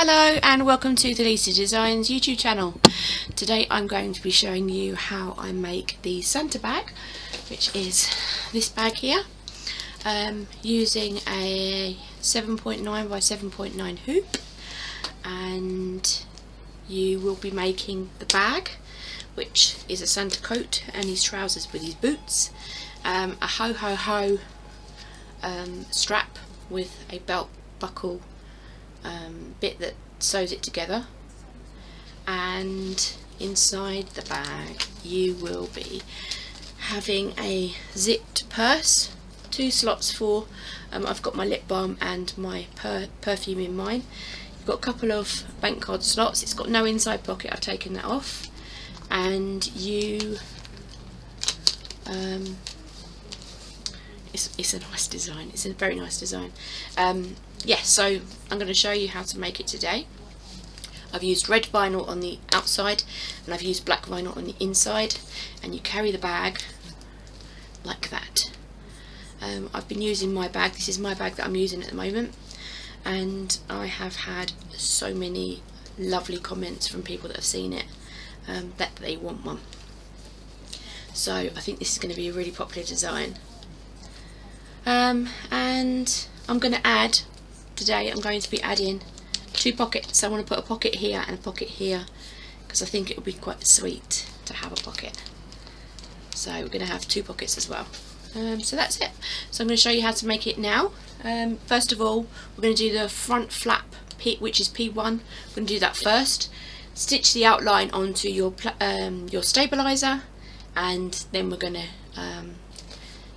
Hello and welcome to the Lisa Designs YouTube channel. Today I'm going to be showing you how I make the Santa bag, which is this bag here, using a 7.9 by 7.9 hoop, and you will be making the bag, which is a Santa coat and his trousers with his boots, a ho ho ho strap with a belt buckle bit that sews it together, and inside the bag you will be having a zipped purse, 2 slots for I've got my lip balm and my perfume in mine. You've got a couple of bank card slots. It's got no inside pocket, I've taken that off, and you it's a nice design, it's a very nice design. Yes, so I'm going to show you how to make it today. I've used red vinyl on the outside and I've used black vinyl on the inside, and you carry the bag like that. I've been using my bag, this is my bag that I'm using at the moment, and I have had so many lovely comments from people that have seen it that they want one. So I think this is going to be a really popular design. And I'm going to add, today I'm going to be adding 2 pockets. I want to put a pocket here and a pocket here because I think it would be quite sweet to have a pocket. So we're going to have 2 pockets as well. So that's it. So I'm going to show you how to make it now. First of all, we're going to do the front flap, which is P1. We're going to do that first. Stitch the outline onto your stabilizer, and then we're going to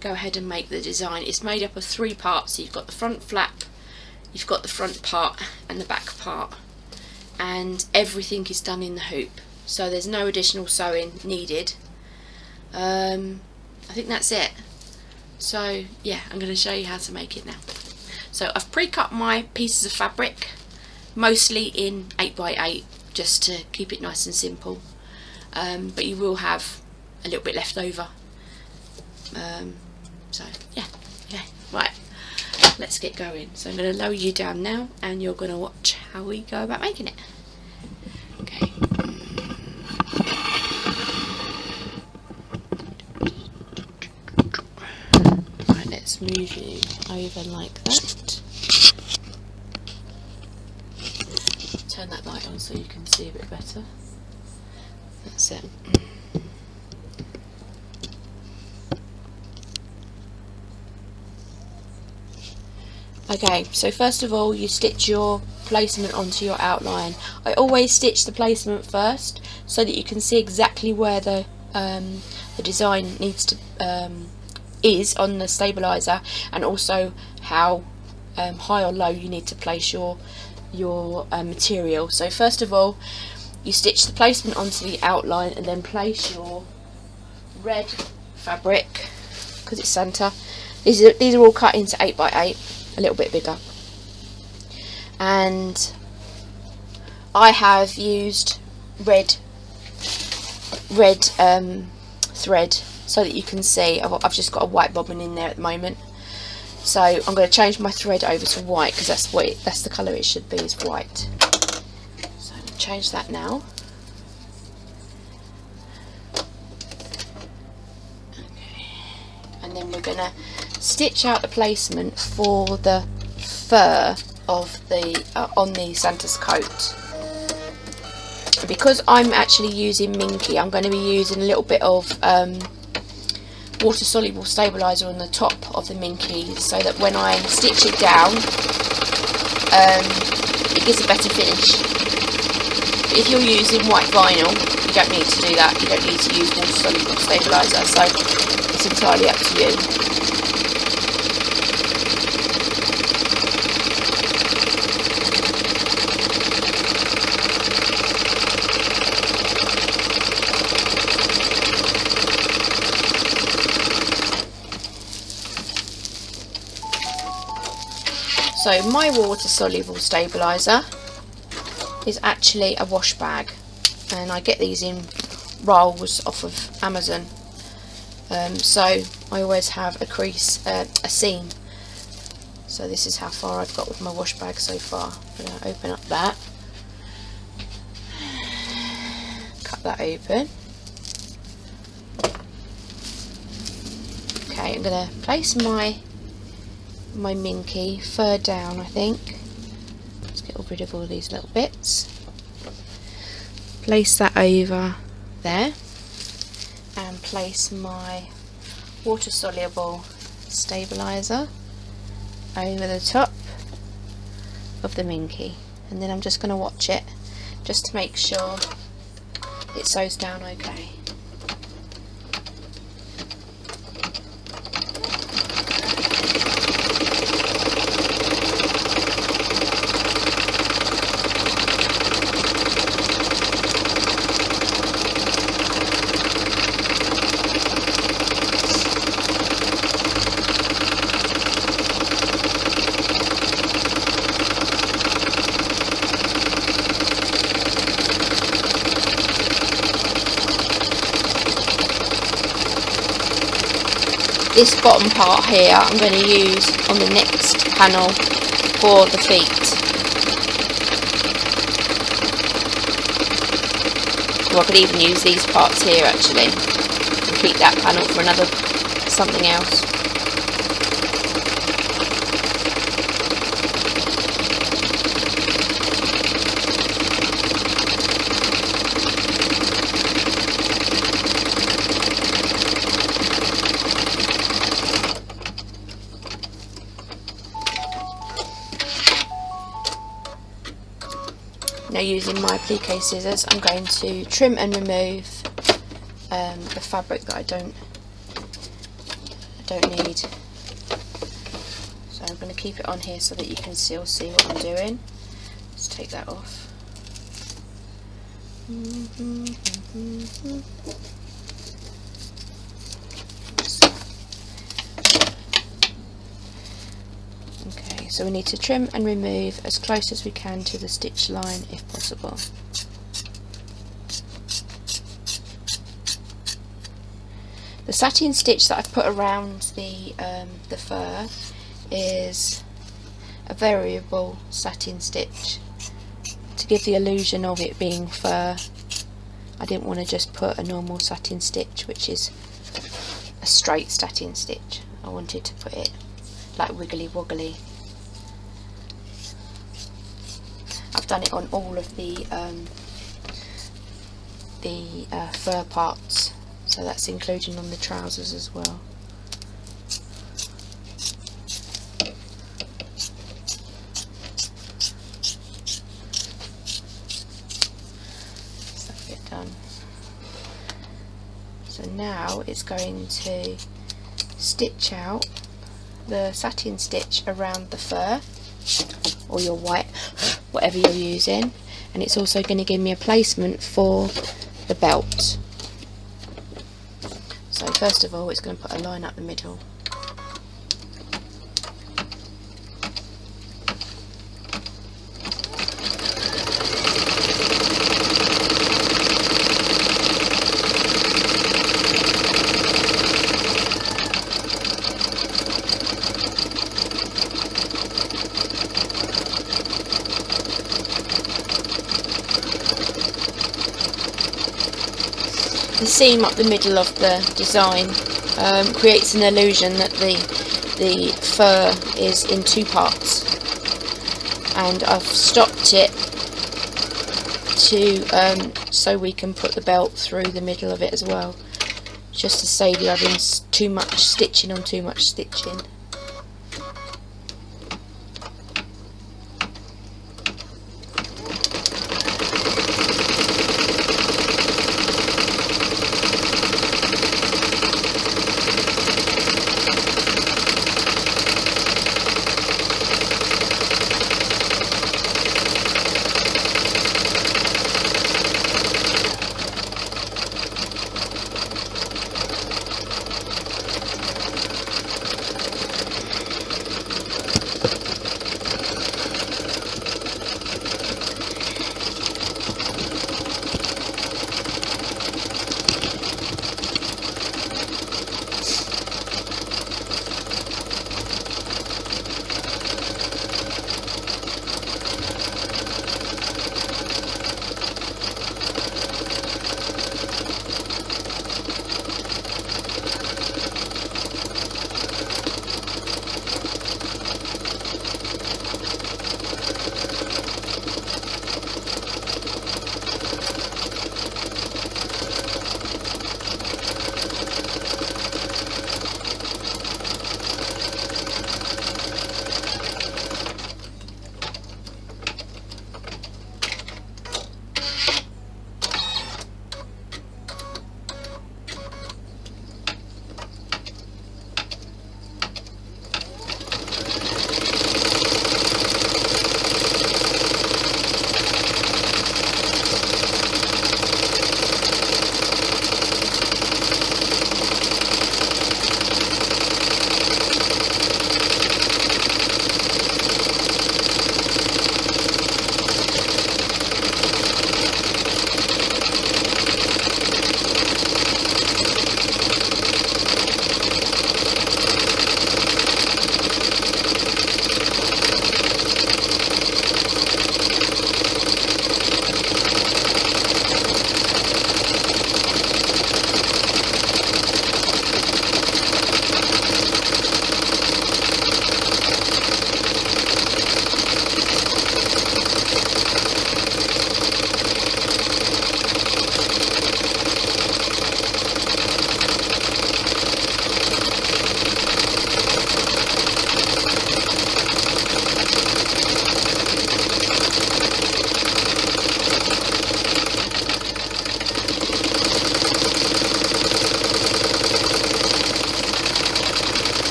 go ahead and make the design. It's made up of 3 parts. So you've got the front flap, you've got the front part and the back part, and everything is done in the hoop, so there's no additional sewing needed. I think that's it. So yeah, I'm going to show you how to make it now. So I've pre-cut my pieces of fabric, mostly in 8x8, just to keep it nice and simple, but you will have a little bit left over. So yeah, okay, right, let's get going. So I'm going to lower you down now and you're going to watch how we go about making it. Okay. Right, let's move you over like that. Turn that light on so you can see a bit better. That's it. Okay, so first of all you stitch your placement onto your outline. I always stitch the placement first so that you can see exactly where the design needs to is on the stabilizer, and also how high or low you need to place your material. So first of all you stitch the placement onto the outline and then place your red fabric, because it's Santa. These are all cut into 8x8. A little bit bigger, and I have used red thread so that you can see. I've just got a white bobbin in there at the moment, so I'm going to change my thread over to white because that's the colour it should be, is white. So I'm going to change that now. Okay, and then we're going to stitch out the placement for the fur of the on the Santa's coat. Because I'm actually using Minky, I'm going to be using a little bit of water soluble stabilizer on the top of the Minky, so that when I stitch it down it gives a better finish. But if you're using white vinyl, you don't need to do that. You don't need to use water soluble stabilizer, so it's entirely up to you. So my water soluble stabilizer is actually a wash bag, and I get these in rolls off of Amazon. So I always have a crease, a seam. So this is how far I've got with my wash bag so far. I'm going to open up that. that open. Okay, I'm going to place my minky fur down, I think. Let's get rid of all these little bits. Place that over there, and place my water soluble stabilizer over the top of the minky, and then I'm just going to watch it just to make sure it sews down okay. This bottom part here I'm going to use on the next panel for the feet. Or I could even use these parts here actually and keep that panel for another something else. Now, using my applique scissors, I'm going to trim and remove the fabric that I don't need. So I'm going to keep it on here so that you can still see what I'm doing. Let's take that off. Okay, so we need to trim and remove as close as we can to the stitch line if possible. The satin stitch that I've put around the fur is a variable satin stitch to give the illusion of it being fur. I didn't want to just put a normal satin stitch, which is a straight satin stitch. I wanted to put it like wiggly woggly. I've done it on all of the fur parts, so that's including on the trousers as well. That's that bit done. So now it's going to stitch out the satin stitch around the fur, or your white, whatever you're using, and it's also going to give me a placement for the belt. So first of all, it's going to put a line up the middle. The seam up the middle of the design creates an illusion that the fur is in two parts, and I've stopped it to so we can put the belt through the middle of it as well, just to save you having too much stitching on too much stitching.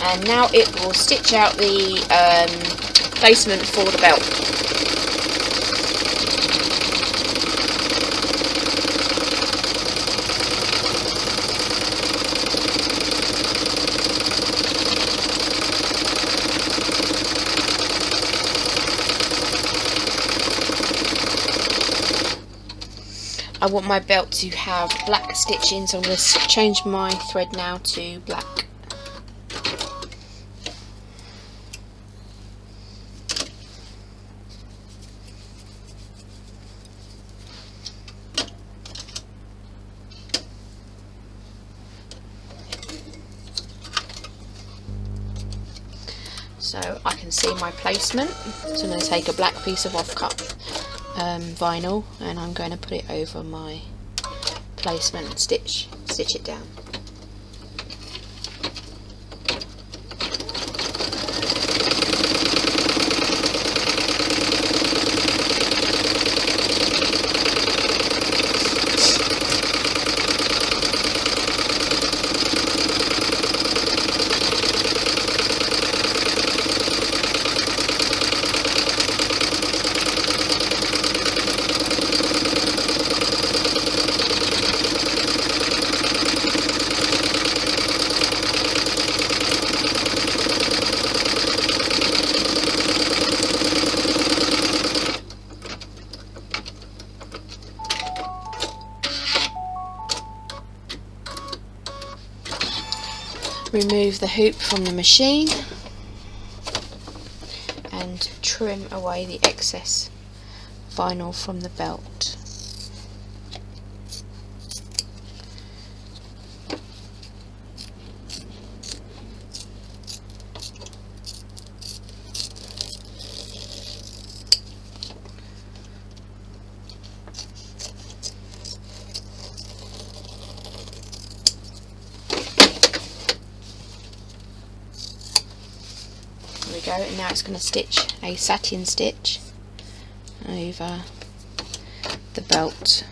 and now it will stitch out the placement for the belt. I want my belt to have black stitching, so I'm going to change my thread now to black. So I can see my placement, so I'm going to take a black piece of offcut vinyl and I'm going to put it over my placement and stitch it down. Remove the hoop from the machine and trim away the excess vinyl from the belt. There we go, and now it's going to stitch a satin stitch over the belt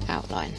outline.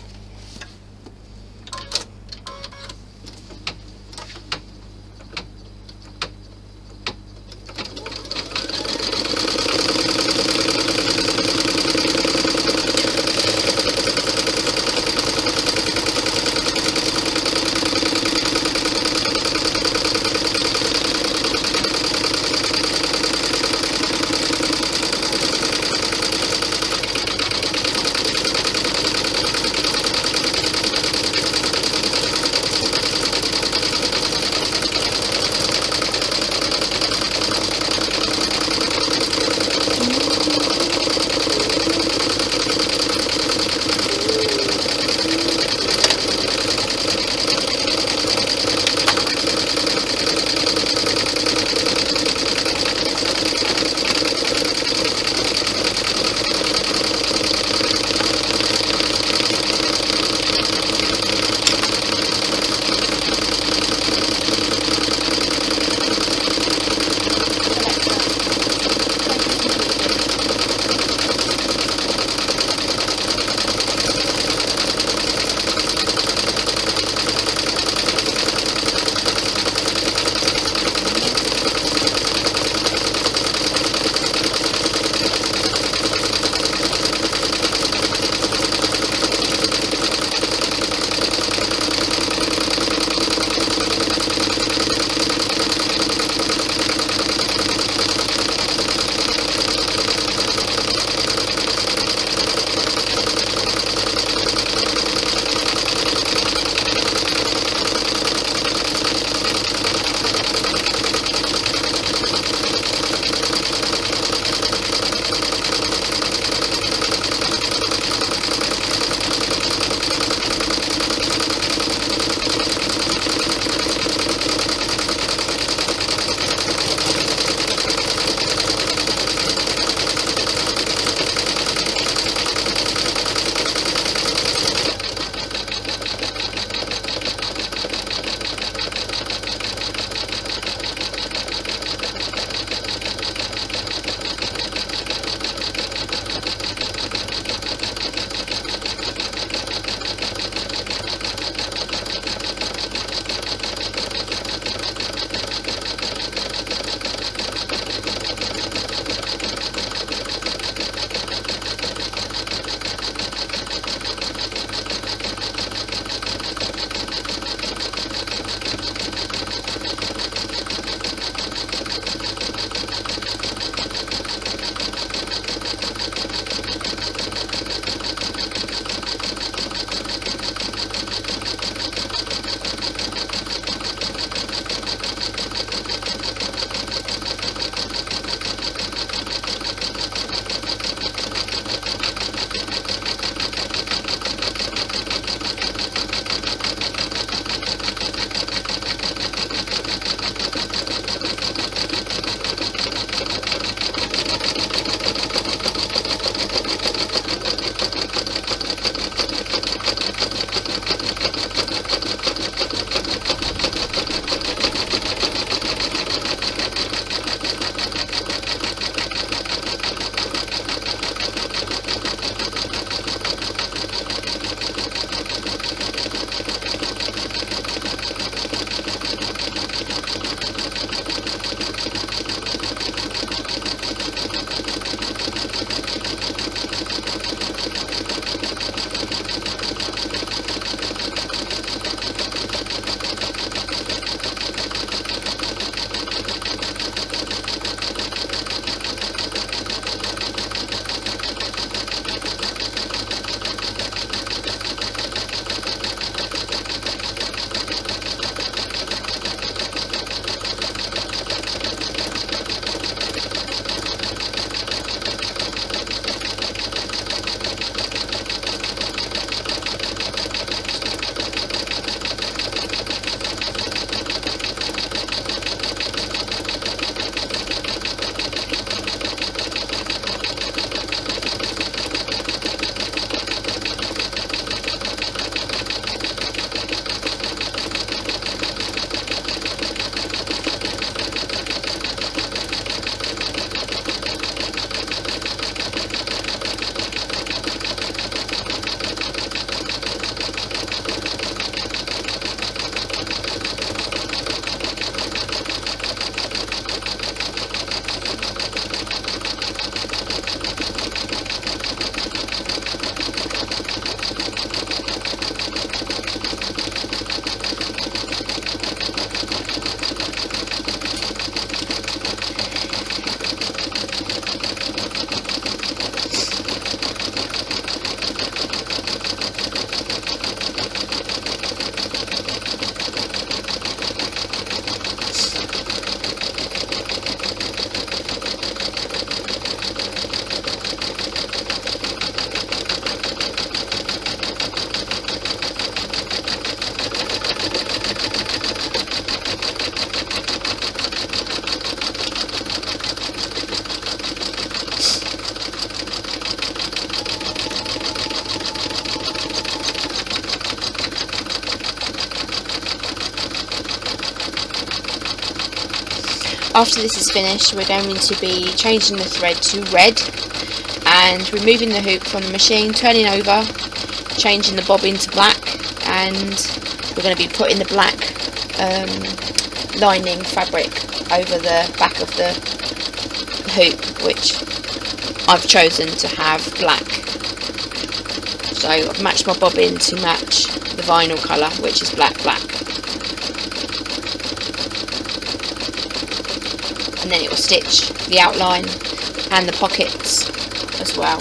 after this is finished, we're going to be changing the thread to red and removing the hoop from the machine, turning over, changing the bobbin to black, and we're going to be putting the black lining fabric over the back of the hoop, which I've chosen to have black. So I've matched my bobbin to match the vinyl colour, which is black. And then it will stitch the outline and the pockets as well.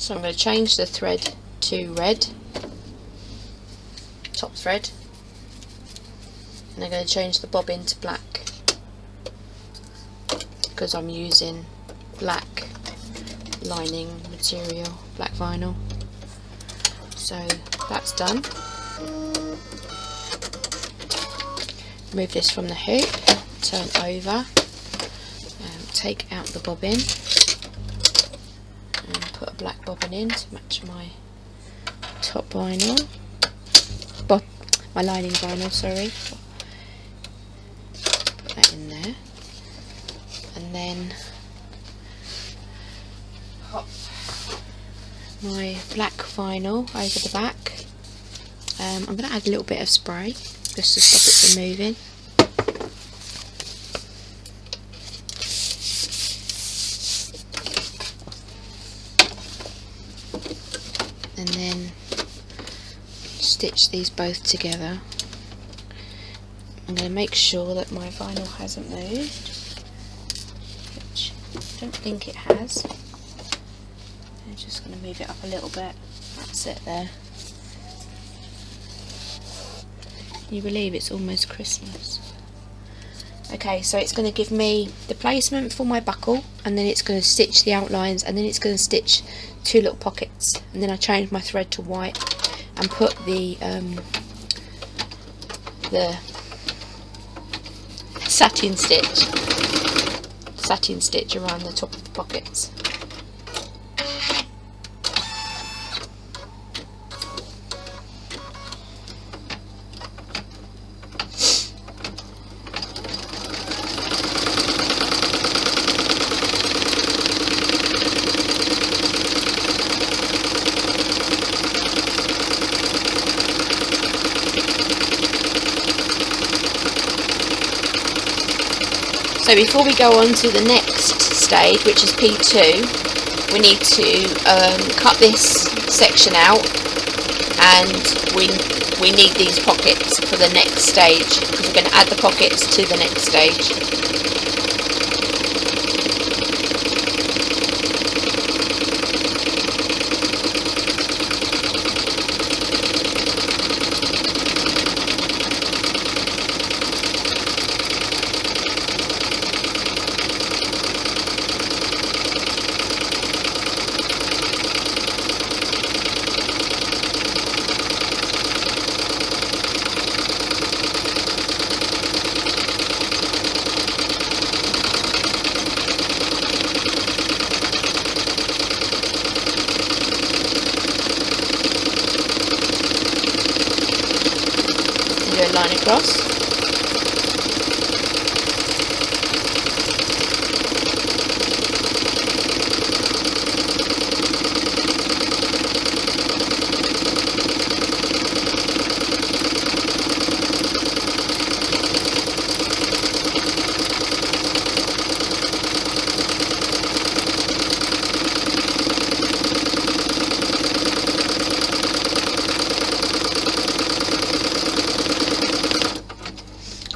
So I'm going to change the thread to red, top thread, and I'm going to change the bobbin to black because I'm using black lining material, black vinyl. So that's done. Remove this from the hoop, turn over, take out the bobbin, put a black bobbin in to match my top vinyl, my lining vinyl, sorry. Put that in there, and then pop my black vinyl over the back. I'm going to add a little bit of spray just to stop it from moving. And then stitch these both together. I'm going to make sure that my vinyl hasn't moved, which I don't think it has. I'm just going to move it up a little bit. That's it there. Can you believe it's almost Christmas? Okay, so it's going to give me the placement for my buckle, and then it's going to stitch the outlines, and then it's going to stitch two little pockets, and then I change my thread to white and put the satin stitch around the top of the pockets. So before we go on to the next stage, which is P2, we need to cut this section out, and we need these pockets for the next stage, because we're going to add the pockets to the next stage. Do a line across.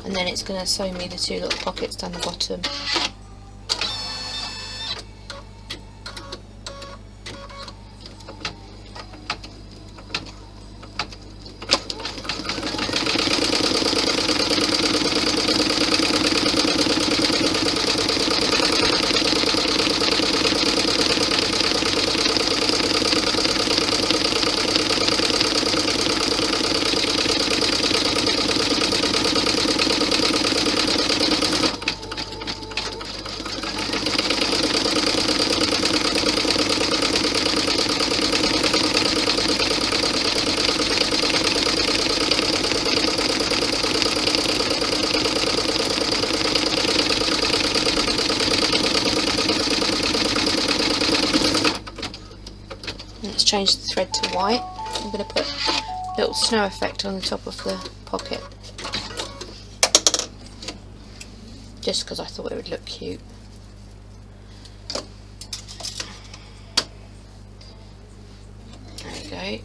And then it's going to sew me the two little pockets down the bottom. change the thread to white. I'm going to put a little snow effect on the top of the pocket, just because I thought it would look cute. There we go.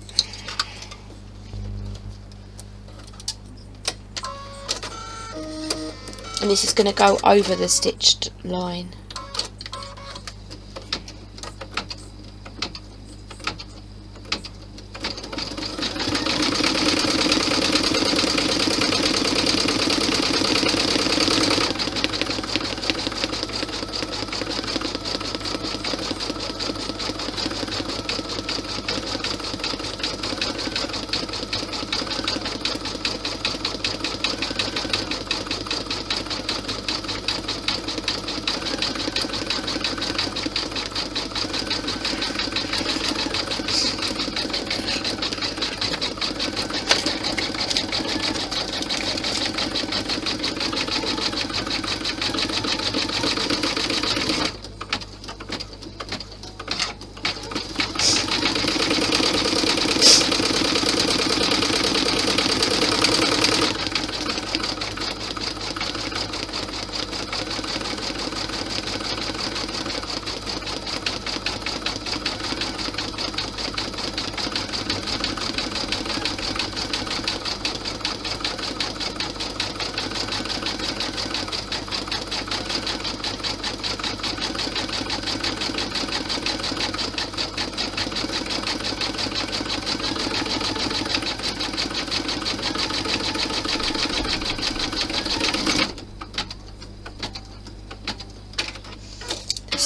And this is going to go over the stitched line.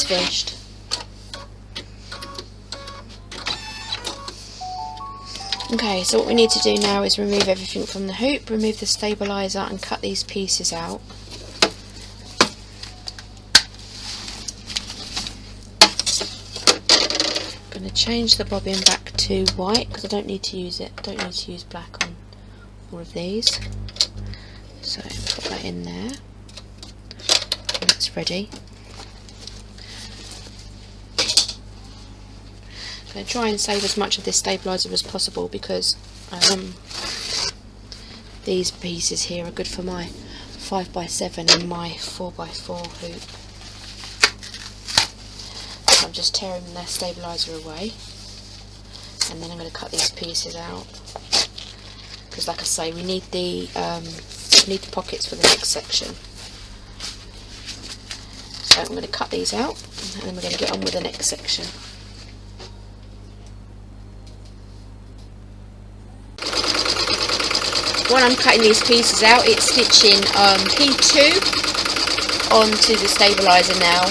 Finished. Okay, so what we need to do now is remove everything from the hoop, remove the stabiliser and cut these pieces out. I'm going to change the bobbin back to white because I don't need to use it. I don't need to use black on all of these. So put that in there. And that's ready. I'm going to try and save as much of this stabiliser as possible because these pieces here are good for my 5x7 and my 4x4 hoop. So I'm just tearing the stabiliser away, and then I'm going to cut these pieces out because, like I say, we need the pockets for the next section. So I'm going to cut these out and then we're going to get on with the next section. When I'm cutting these pieces out, it's stitching P2 onto the stabiliser now.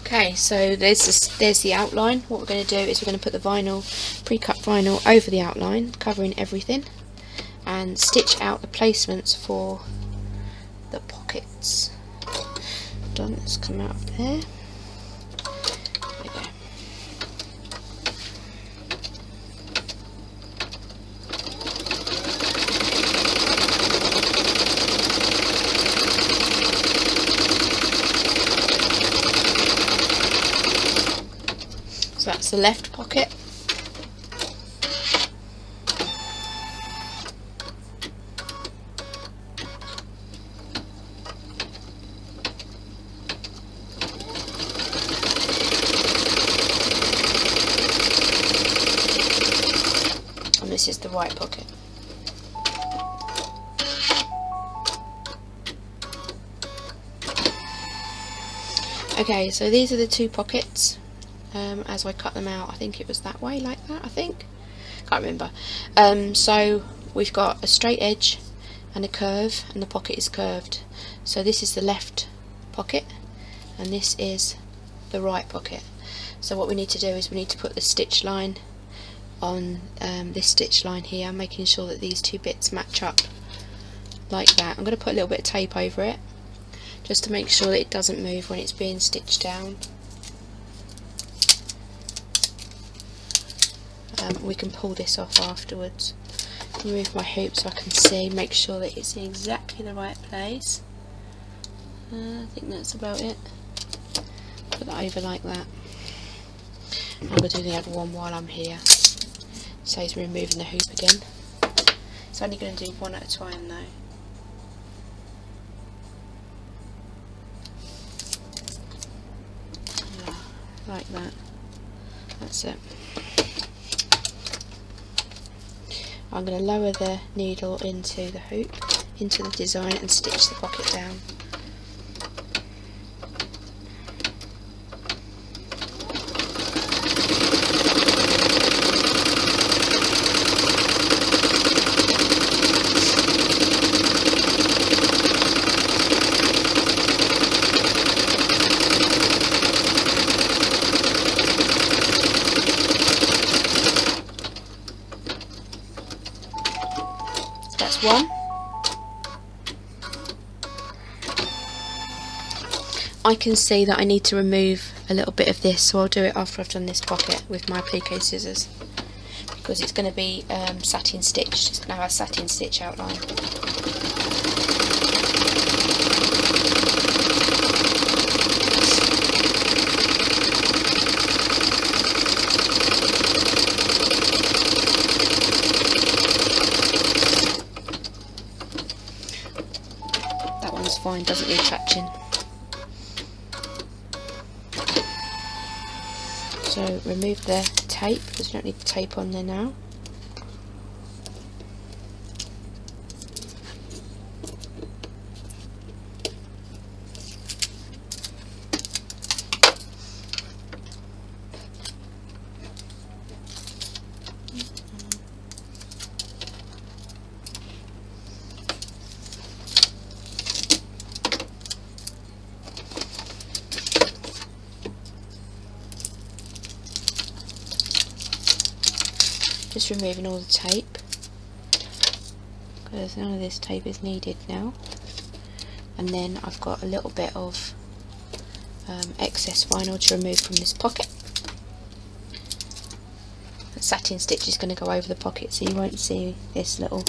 Okay, so there's the outline. What we're going to do is we're going to put the vinyl, pre-cut vinyl over the outline, covering everything, and stitch out the placements for the pockets. Done. Let's come out of there. There we go. That's the left pocket. And this is the right pocket. Okay, so these are the two pockets. As I cut them out, I think it was that way, like that, I think. Can't remember. So we've got a straight edge and a curve, and the pocket is curved. So this is the left pocket, and this is the right pocket. So what we need to do is we need to put the stitch line on this stitch line here, making sure that these two bits match up like that. I'm going to put a little bit of tape over it, just to make sure that it doesn't move when it's being stitched down. We can pull this off afterwards. Remove my hoop so I can see, make sure that it's in exactly the right place. I think that's about it. Put that over like that. I'm going to do the other one while I'm here. Saves me removing the hoop again. It's only going to do one at a time though. Like that. That's it. I'm going to lower the needle into the hoop, into the design, and stitch the pocket down. That's one. I can see that I need to remove a little bit of this, so I'll do it after I've done this pocket with my applique scissors, because it's going to be satin stitch. It's going to have a satin stitch outline. Fine, doesn't need touching. So remove the tape, because you don't need the tape on there now. Just removing all the tape, because none of this tape is needed now. And then I've got a little bit of excess vinyl to remove from this pocket. The satin stitch is going to go over the pocket, so you won't see this little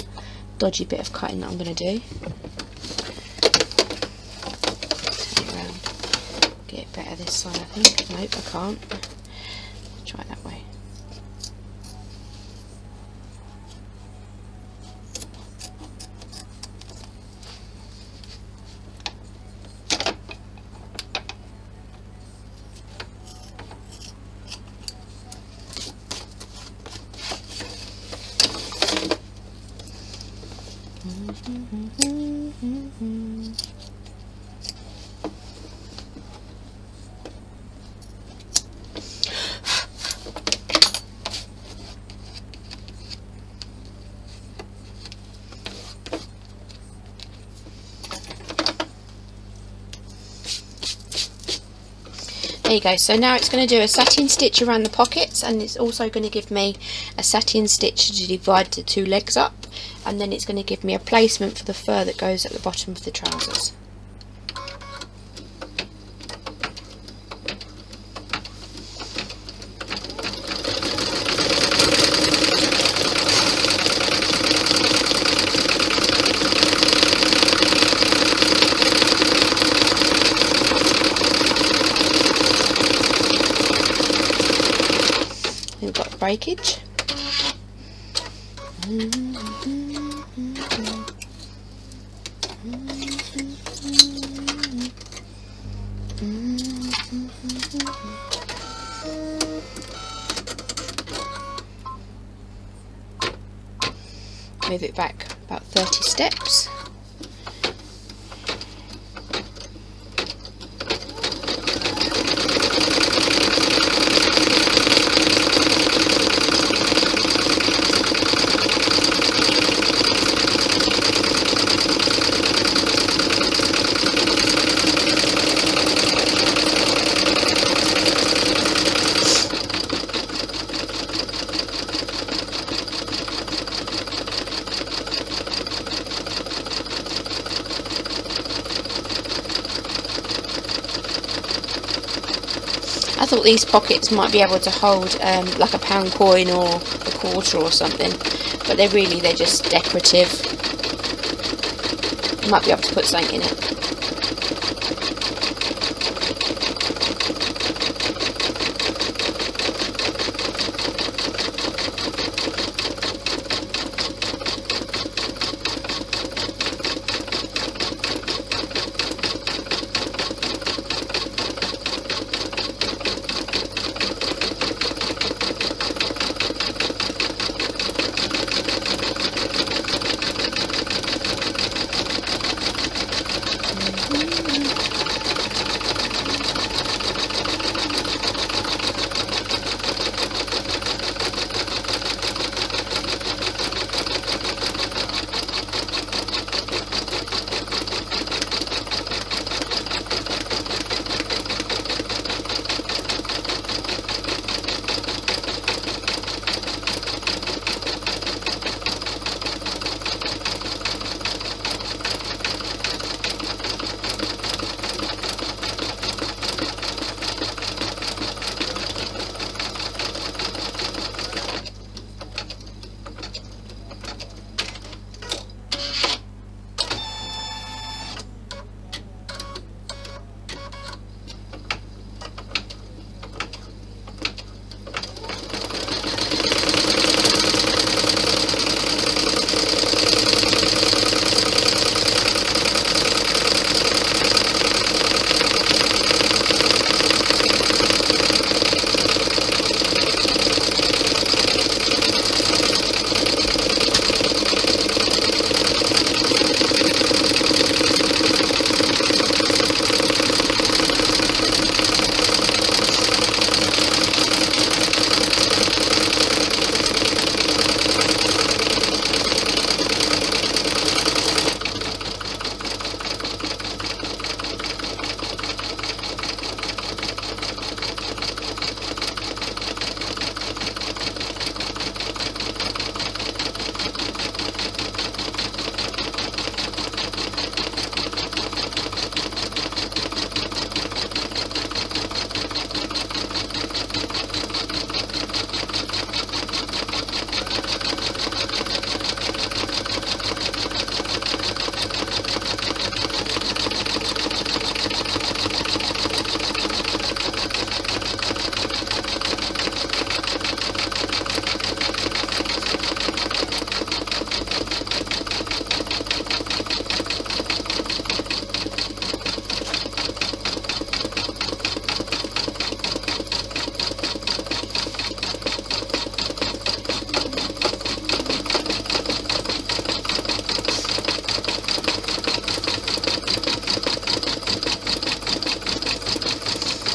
dodgy bit of cutting that I'm going to do. Turn it around, get it better this side I think. Nope, I can't. Try it that way. There you go. So now it's going to do a satin stitch around the pockets, and it's also going to give me a satin stitch to divide the two legs up, and then it's going to give me a placement for the fur that goes at the bottom of the trousers. breakage. Move it back about 30 steps. I thought these pockets might be able to hold like a pound coin or a quarter or something, but they're just decorative. You might be able to put something in it.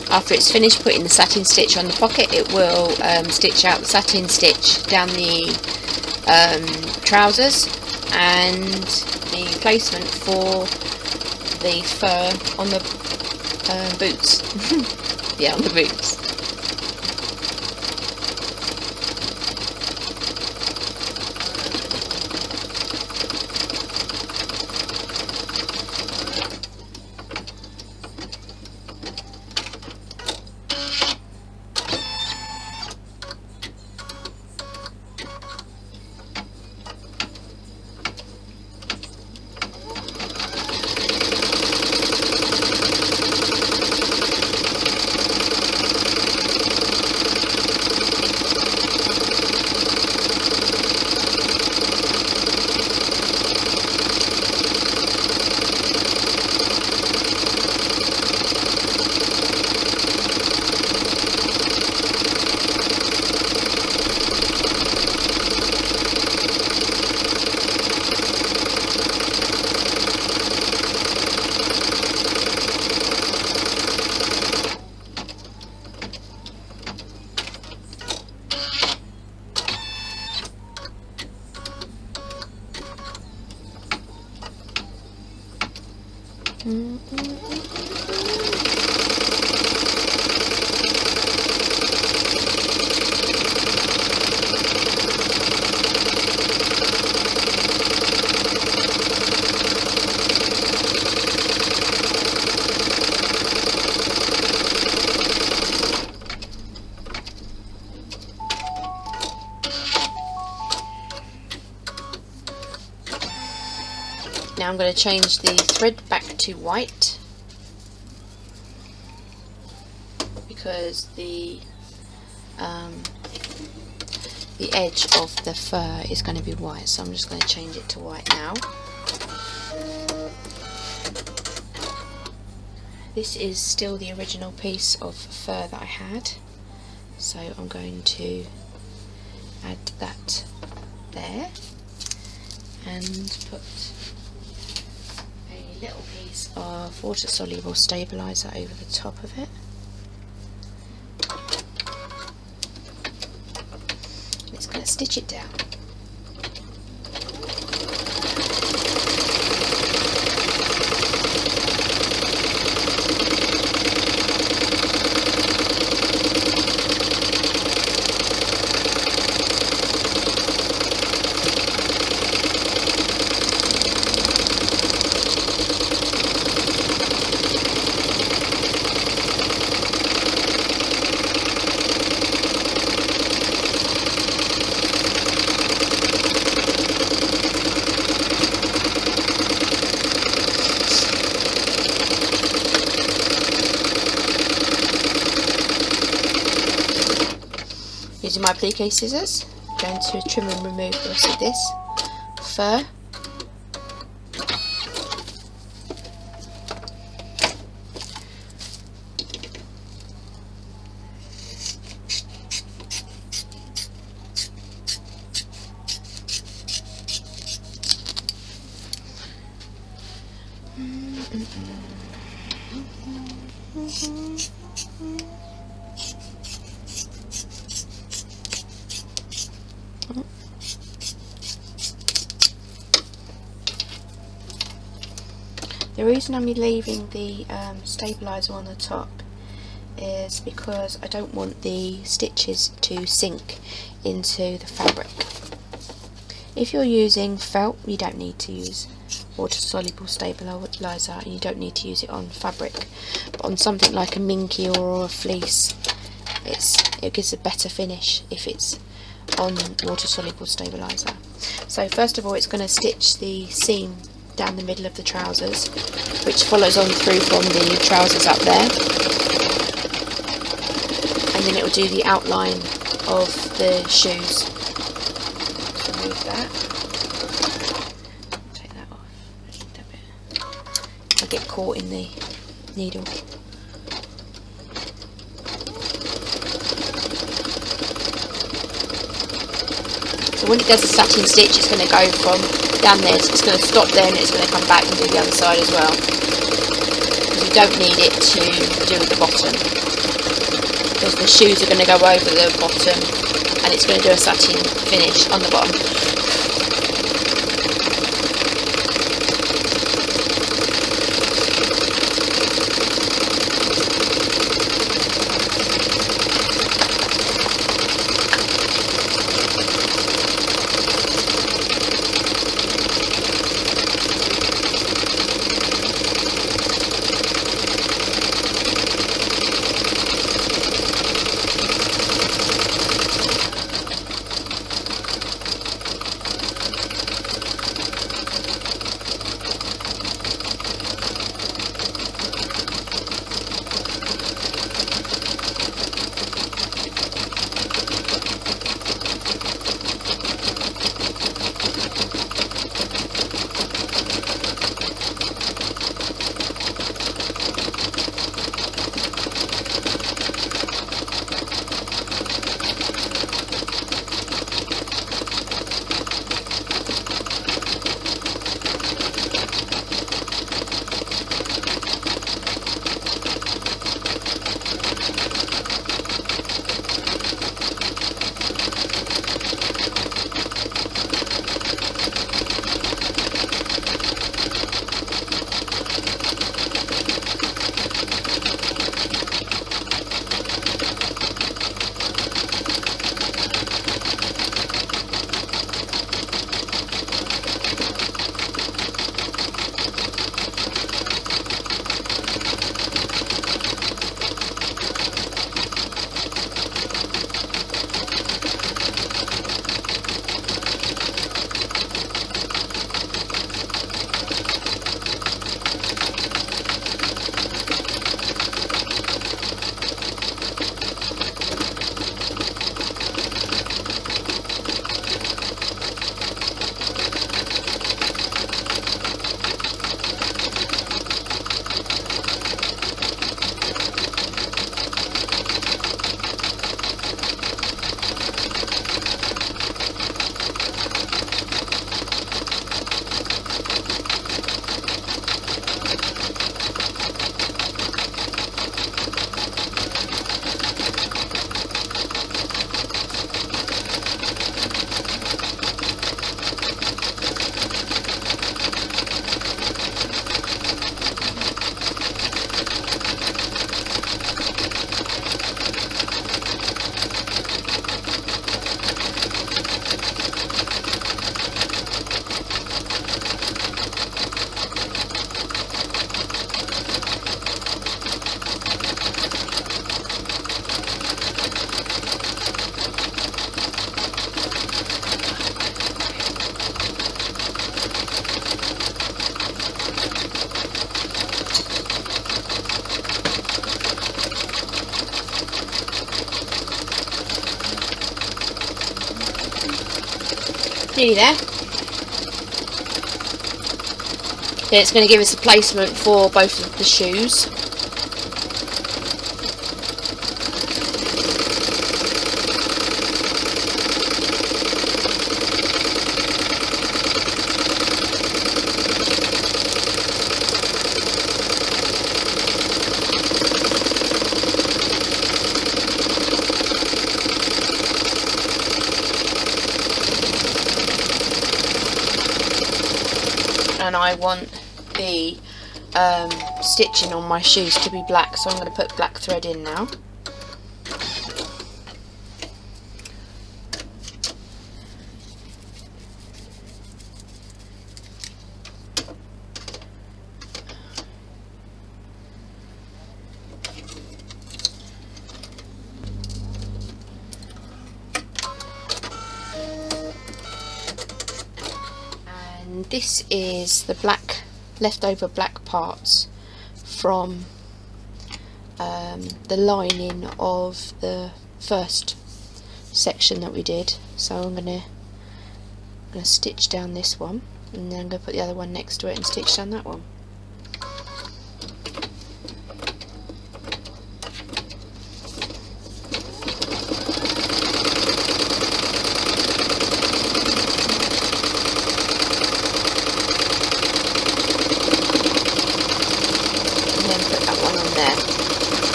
After it's finished putting the satin stitch on the pocket, it will stitch out the satin stitch down the trousers and the placement for the fur on the boots. Yeah, on the boots. Now I'm going to change the thread back to white because the edge of the fur is going to be white, so I'm just going to change it to white now. This is still the original piece of fur that I had, so I'm going to add that there and put a little piece of water soluble stabiliser over the top of it. It's going to stitch it down. Using my applique scissors, I'm going to trim and remove the rest of this fur. The reason I'm leaving the stabiliser on the top is because I don't want the stitches to sink into the fabric. If you're using felt, you don't need to use water soluble stabiliser and you don't need to use it on fabric, but on something like a minky or a fleece it gives a better finish if it's on water soluble stabiliser. So first of all, it's going to stitch the seam down the middle of the trousers, which follows on through from the trousers up there, and then it will do the outline of the shoes. Remove that, take that off, that bit. I get caught in the needle. So when it does the satin stitch, it's going to go from down there, so it's going to stop there and it's going to come back and do the other side as well. Because you don't need it to do with the bottom, because the shoes are going to go over the bottom and it's going to do a satin finish on the bottom. See there? Then it's going to give us a placement for both of the shoes. And I want the stitching on my shoes to be black, so I'm going to put black thread in now. And this is the black, leftover black parts from the lining of the first section that we did. So I'm going to stitch down this one, and then I'm going to put the other one next to it and stitch down that one.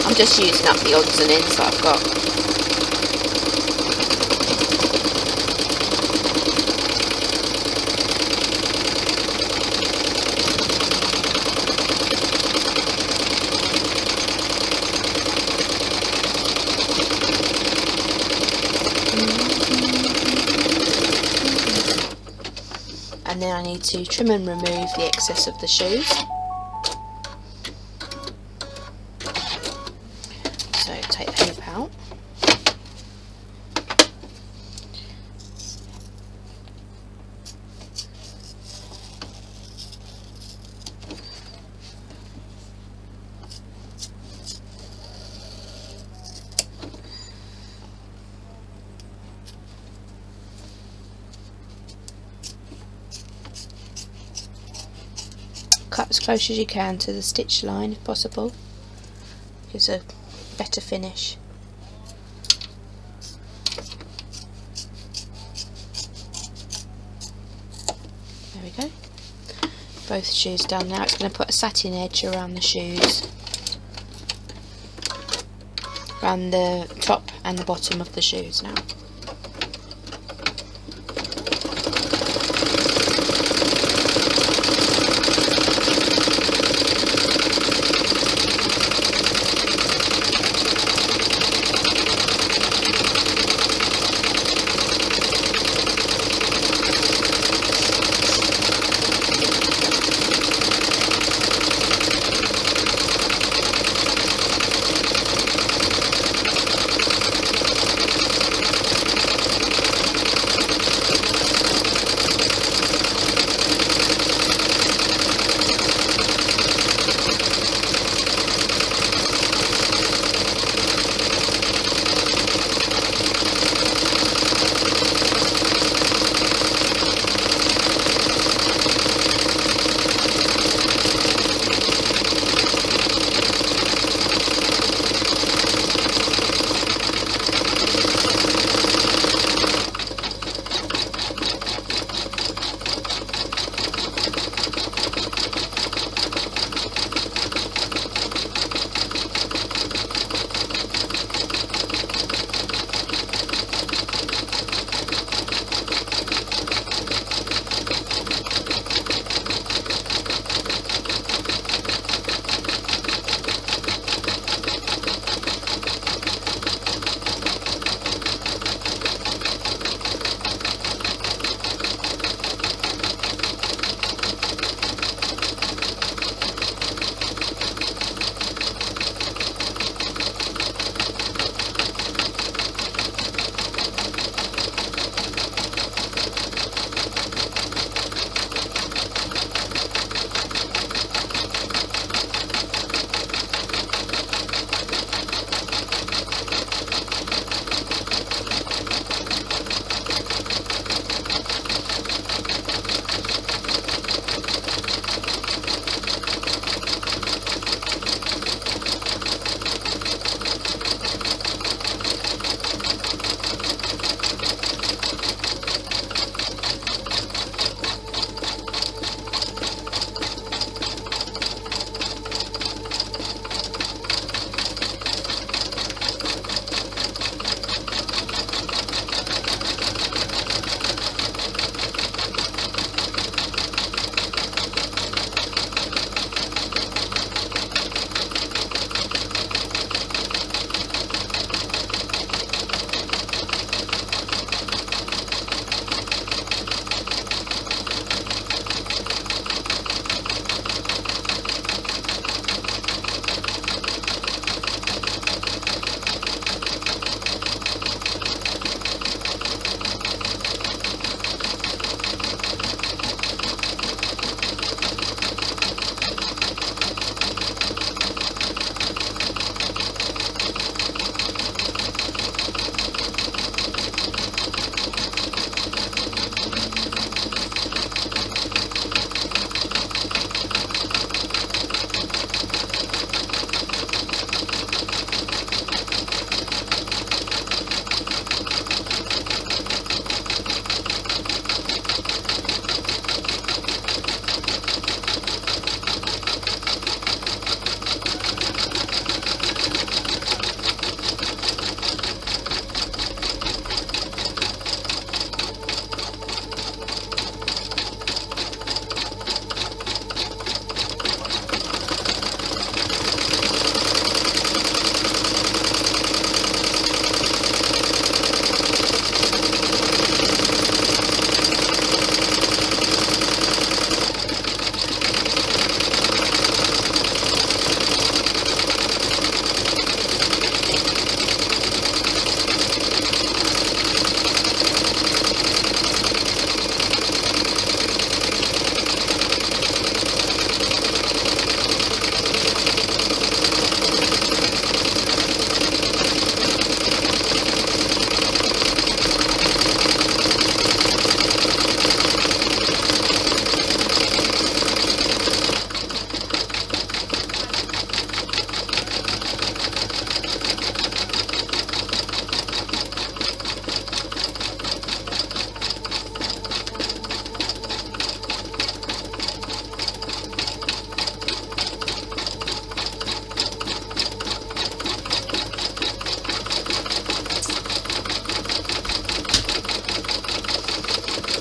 I'm just using up the odds and ends that I've got. And then I need to trim and remove the excess of the shoes. So take the hoop out. Cut as close as you can to the stitch line if possible. Gives a better finish. There we go. Both shoes done. Now it's going to put a satin edge around the shoes, around the top and the bottom of the shoes now.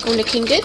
all looking good.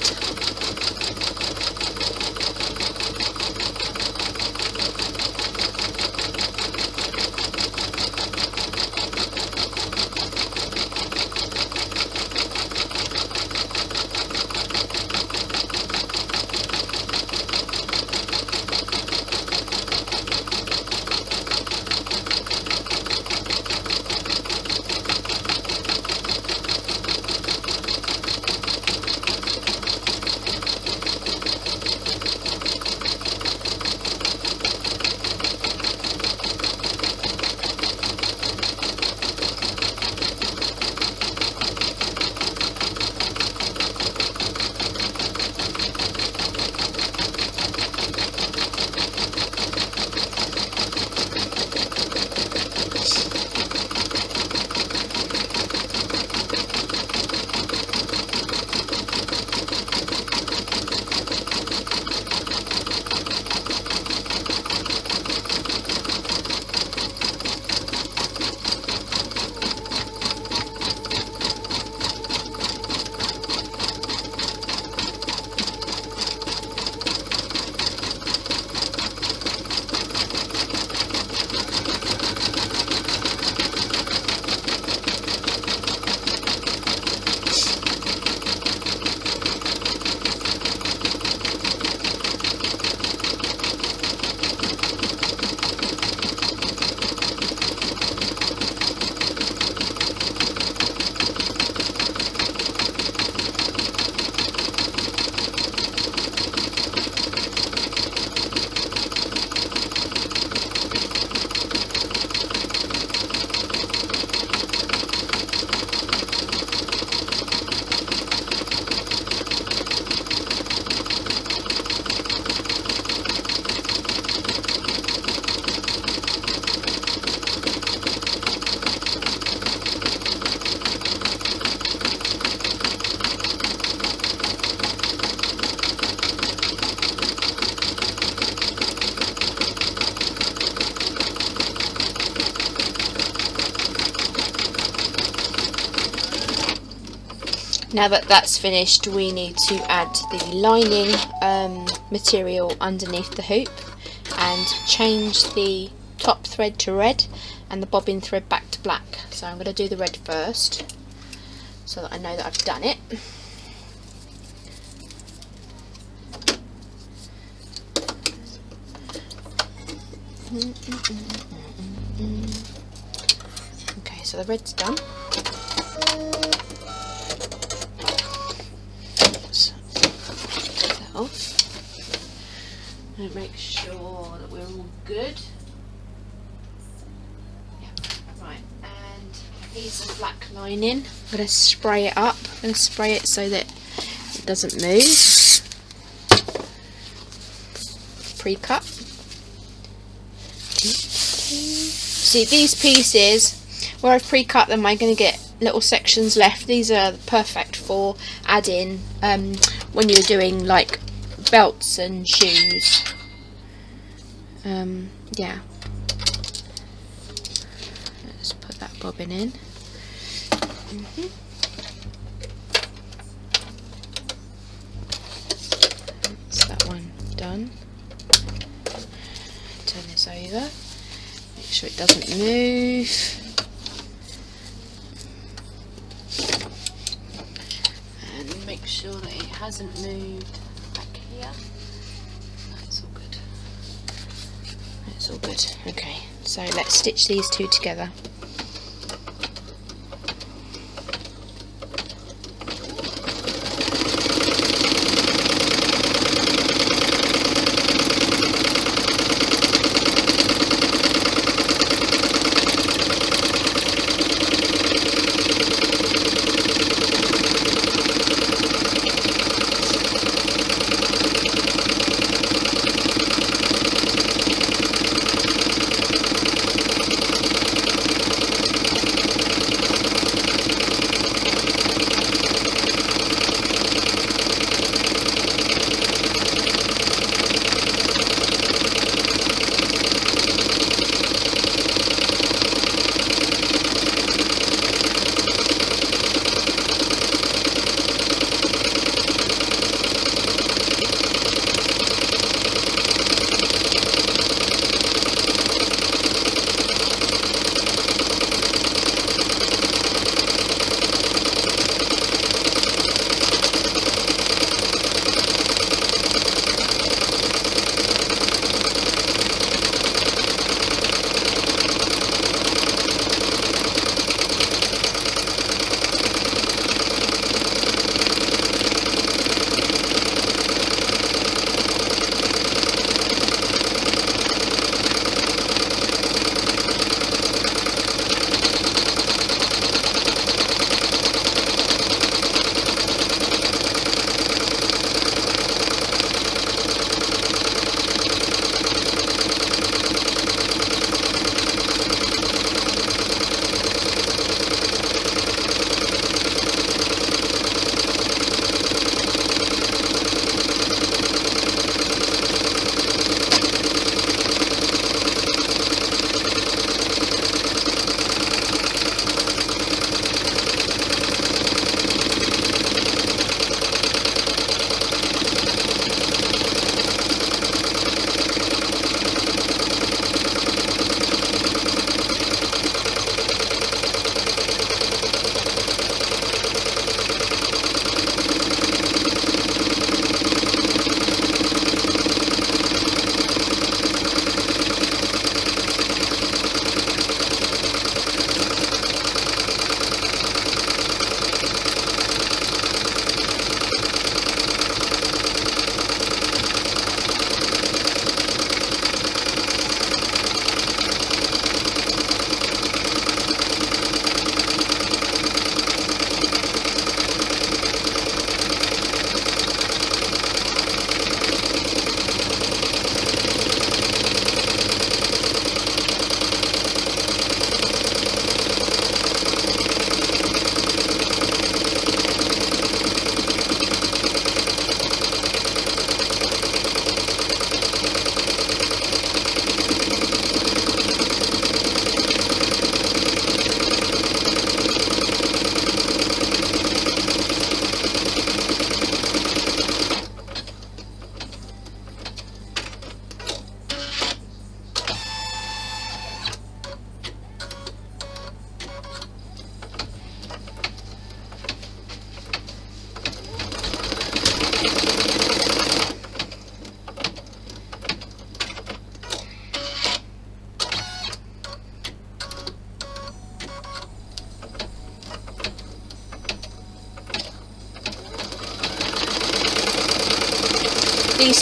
Now that that's finished, we need to add the lining material underneath the hoop and change the top thread to red and the bobbin thread back to black. So I'm going to do the red first so that I know that I've done it. Okay, so the red's done. Off and make sure that we're all good. Yeah, right, and a piece of black lining. I'm going to spray it up. I'm going to spray it so that it doesn't move. Pre-cut. See, these pieces where I've pre-cut them, I'm going to get little sections left. These are perfect for adding when you're doing like belts and shoes. Yeah, let's put that bobbin in. That's that one done. Turn this over, make sure it doesn't move. And make sure that it hasn't moved back here. That's all good. That's all good. Okay, so let's stitch these two together.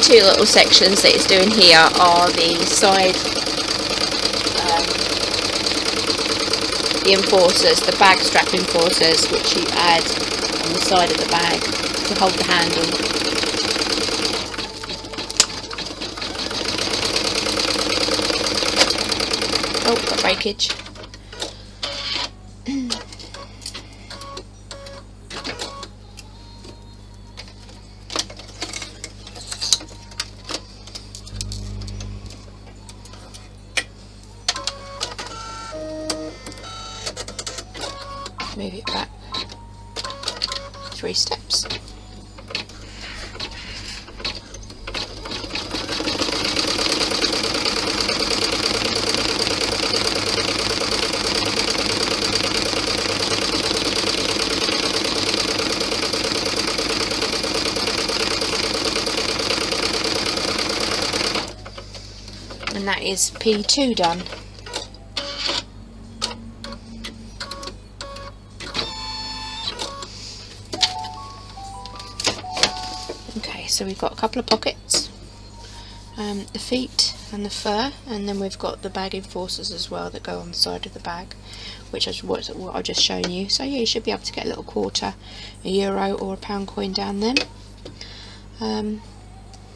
two little sections that it's doing here are the side, the enforcers, the bag strap enforcers, which you add on the side of the bag to hold the handle. Oh, got breakage. Move it back 3 steps. And that is P2 done. Okay, so we've got a couple of pockets, the feet and the fur, and then we've got the bag enforcers as well that go on the side of the bag, which is what I've just shown you. So yeah, you should be able to get a little quarter, a euro or a pound coin down them.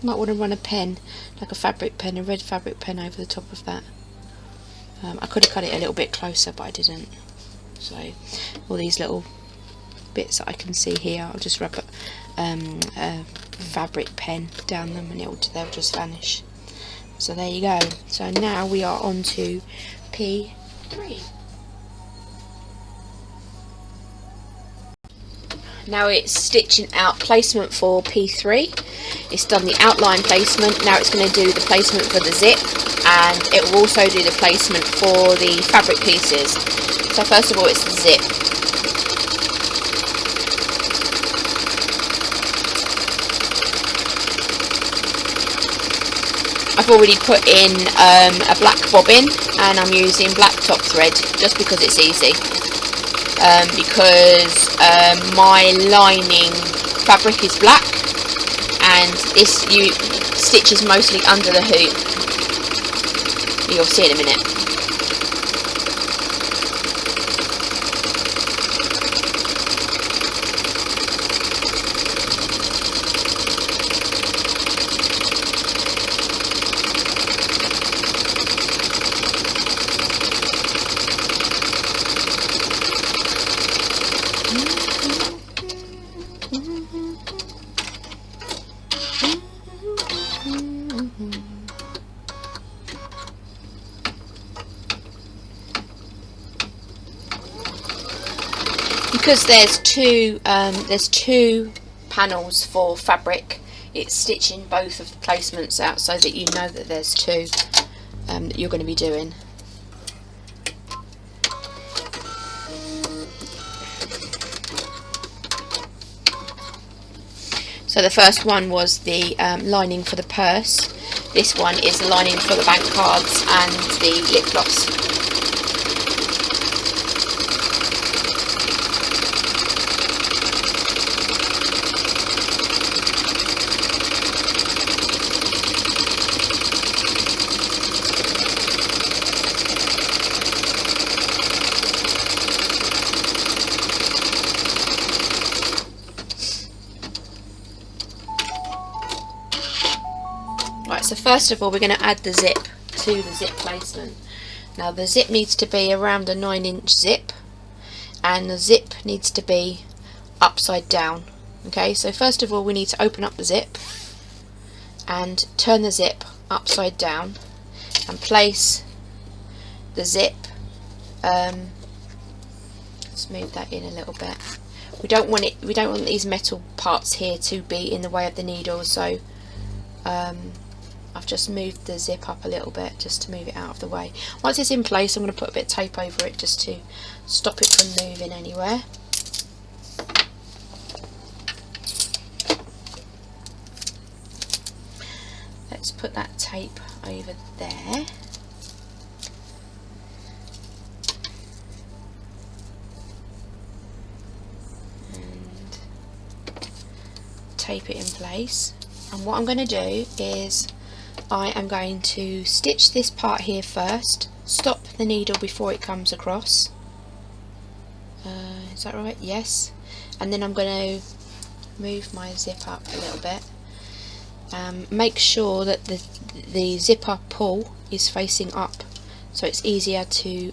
Might want to run a pen, like a fabric pen, a red fabric pen over the top of that. I could have cut it a little bit closer, but I didn't. So all these little bits that I can see here, I'll just rub a fabric pen down them and they'll just vanish. So there you go. So now we are on to P3. Now it's stitching out placement for P3. It's done the outline placement. Now it's going to do the placement for the zip, and it will also do the placement for the fabric pieces. So first of all, it's the zip. I've already put in a black bobbin, and I'm using black top thread just because it's easy. Because my lining fabric is black, and this stitches mostly under the hoop. You'll see in a minute. Because there's two panels for fabric, it's stitching both of the placements out so that you know that there's two that you're going to be doing. So the first one was the lining for the purse. This one is the lining for the bank cards and the lip gloss. Right, so first of all we're going to add the zip to the zip placement. Now the zip needs to be around a 9-inch zip, and the zip needs to be upside down. Okay, so first of all we need to open up the zip and turn the zip upside down and place the zip, let's move that in a little bit. We don't want these metal parts here to be in the way of the needle, so I've just moved the zip up a little bit just to move it out of the way. Once it's in place, I'm going to put a bit of tape over it just to stop it from moving anywhere. Let's put that tape over there. And tape it in place. And what I'm going to do is I am going to stitch this part here first, stop the needle before it comes across. Is that right? Yes. And then I'm going to move my zip up a little bit. Make sure that the zipper pull is facing up, so it's easier to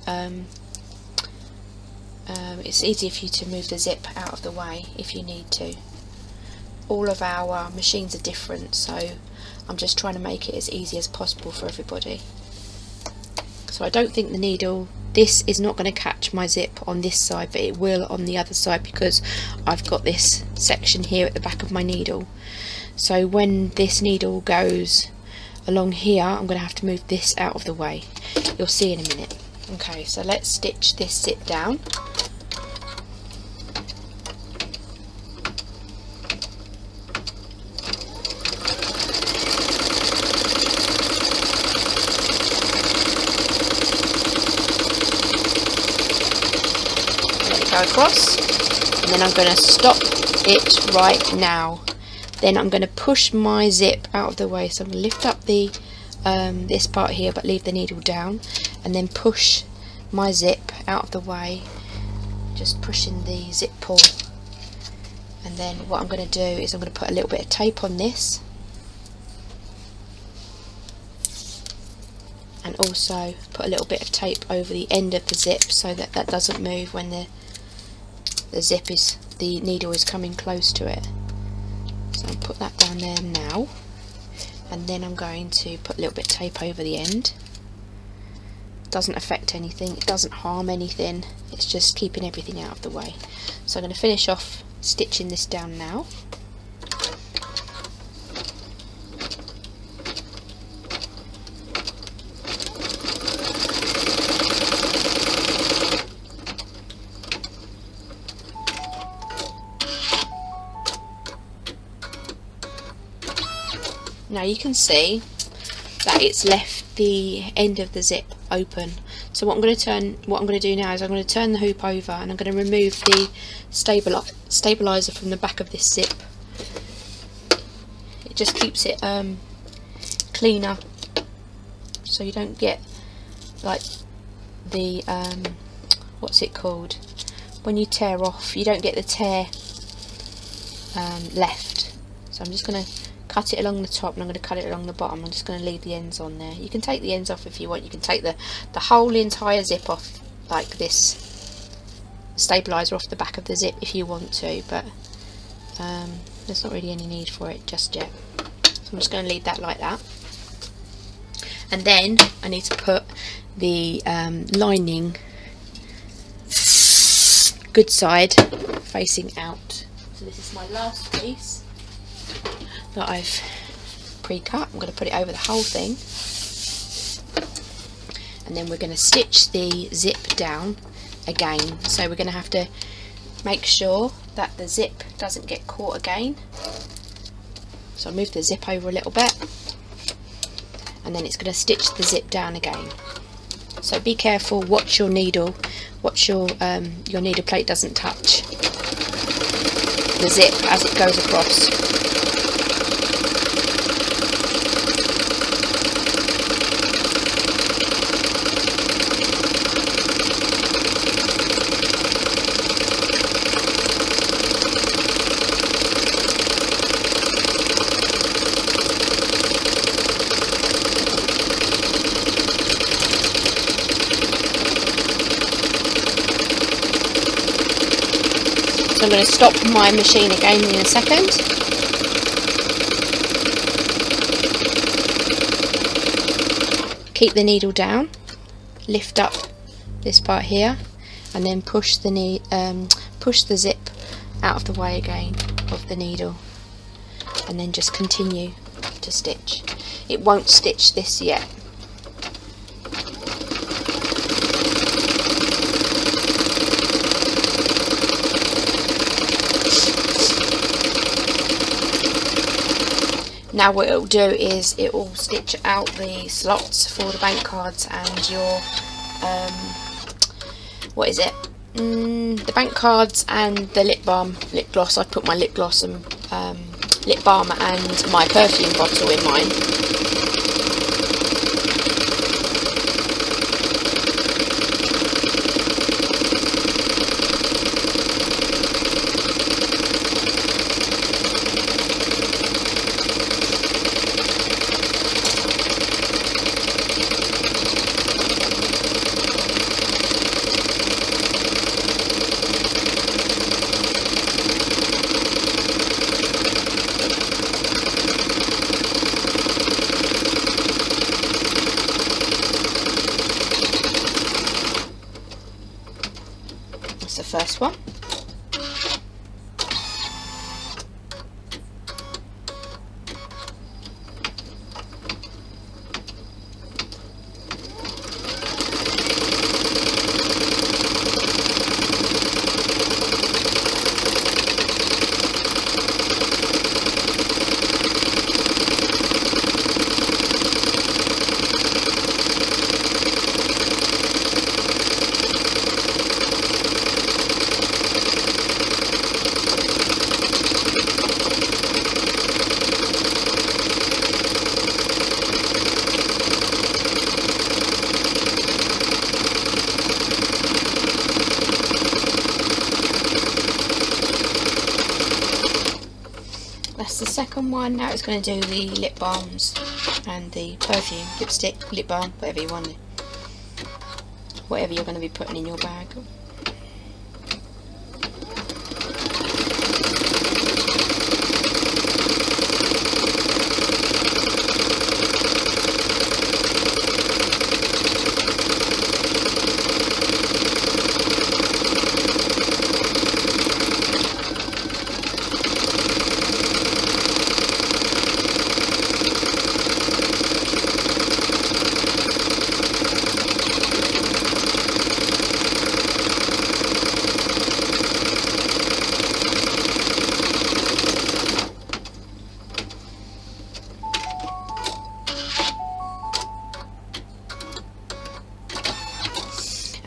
it's easier for you to move the zip out of the way if you need to. All of our machines are different, so I'm just trying to make it as easy as possible for everybody. So I don't think the needle, this is not going to catch my zip on this side, but it will on the other side because I've got this section here at the back of my needle. So when this needle goes along here, I'm going to have to move this out of the way. You'll see in a minute. Okay, so let's stitch this zip down. Go across, and then I'm going to stop it right now. Then I'm going to push my zip out of the way, so I'm going to lift up the this part here but leave the needle down, and then push my zip out of the way, just pushing the zip pull. And then what I'm going to do is I'm going to put a little bit of tape on this, and also put a little bit of tape over the end of the zip so that that doesn't move when the needle is coming close to it. So I'll put that down there now, and then I'm going to put a little bit of tape over the end. Doesn't affect anything, it doesn't harm anything, it's just keeping everything out of the way. So I'm going to finish off stitching this down now. Now you can see that it's left the end of the zip open. So what I'm going to do now is I'm going to turn the hoop over, and I'm going to remove the stabilizer from the back of this zip. It just keeps it cleaner, so you don't get like the what's it called, when you tear off, you don't get the tear left. So I'm just going to cut it along the top, and I'm going to cut it along the bottom. I'm just going to leave the ends on there. You can take the ends off if you want. You can take the whole entire zip off, like this stabilizer off the back of the zip if you want to, but there's not really any need for it just yet. So I'm just going to leave that like that. And then I need to put the lining good side facing out. So this is my last piece that I've pre-cut. I'm going to put it over the whole thing, and then we're going to stitch the zip down again. So we're going to have to make sure that the zip doesn't get caught again. So I'll move the zip over a little bit, and then it's going to stitch the zip down again. So be careful, watch your needle, watch your needle plate doesn't touch the zip as it goes across. So I'm going to stop my machine again in a second. Keep the needle down, lift up this part here, and then push the zip out of the way again of the needle, and then just continue to stitch. It won't stitch this yet. Now what it will do is it will stitch out the slots for the bank cards and your what is it? The bank cards and the lip balm, lip gloss. I put my lip gloss and lip balm and my perfume bottle in mine. That's the first one. That's the second one. Now it's going to do the lip balms and the perfume, lipstick, lip balm, whatever you want, whatever you're going to be putting in your bag.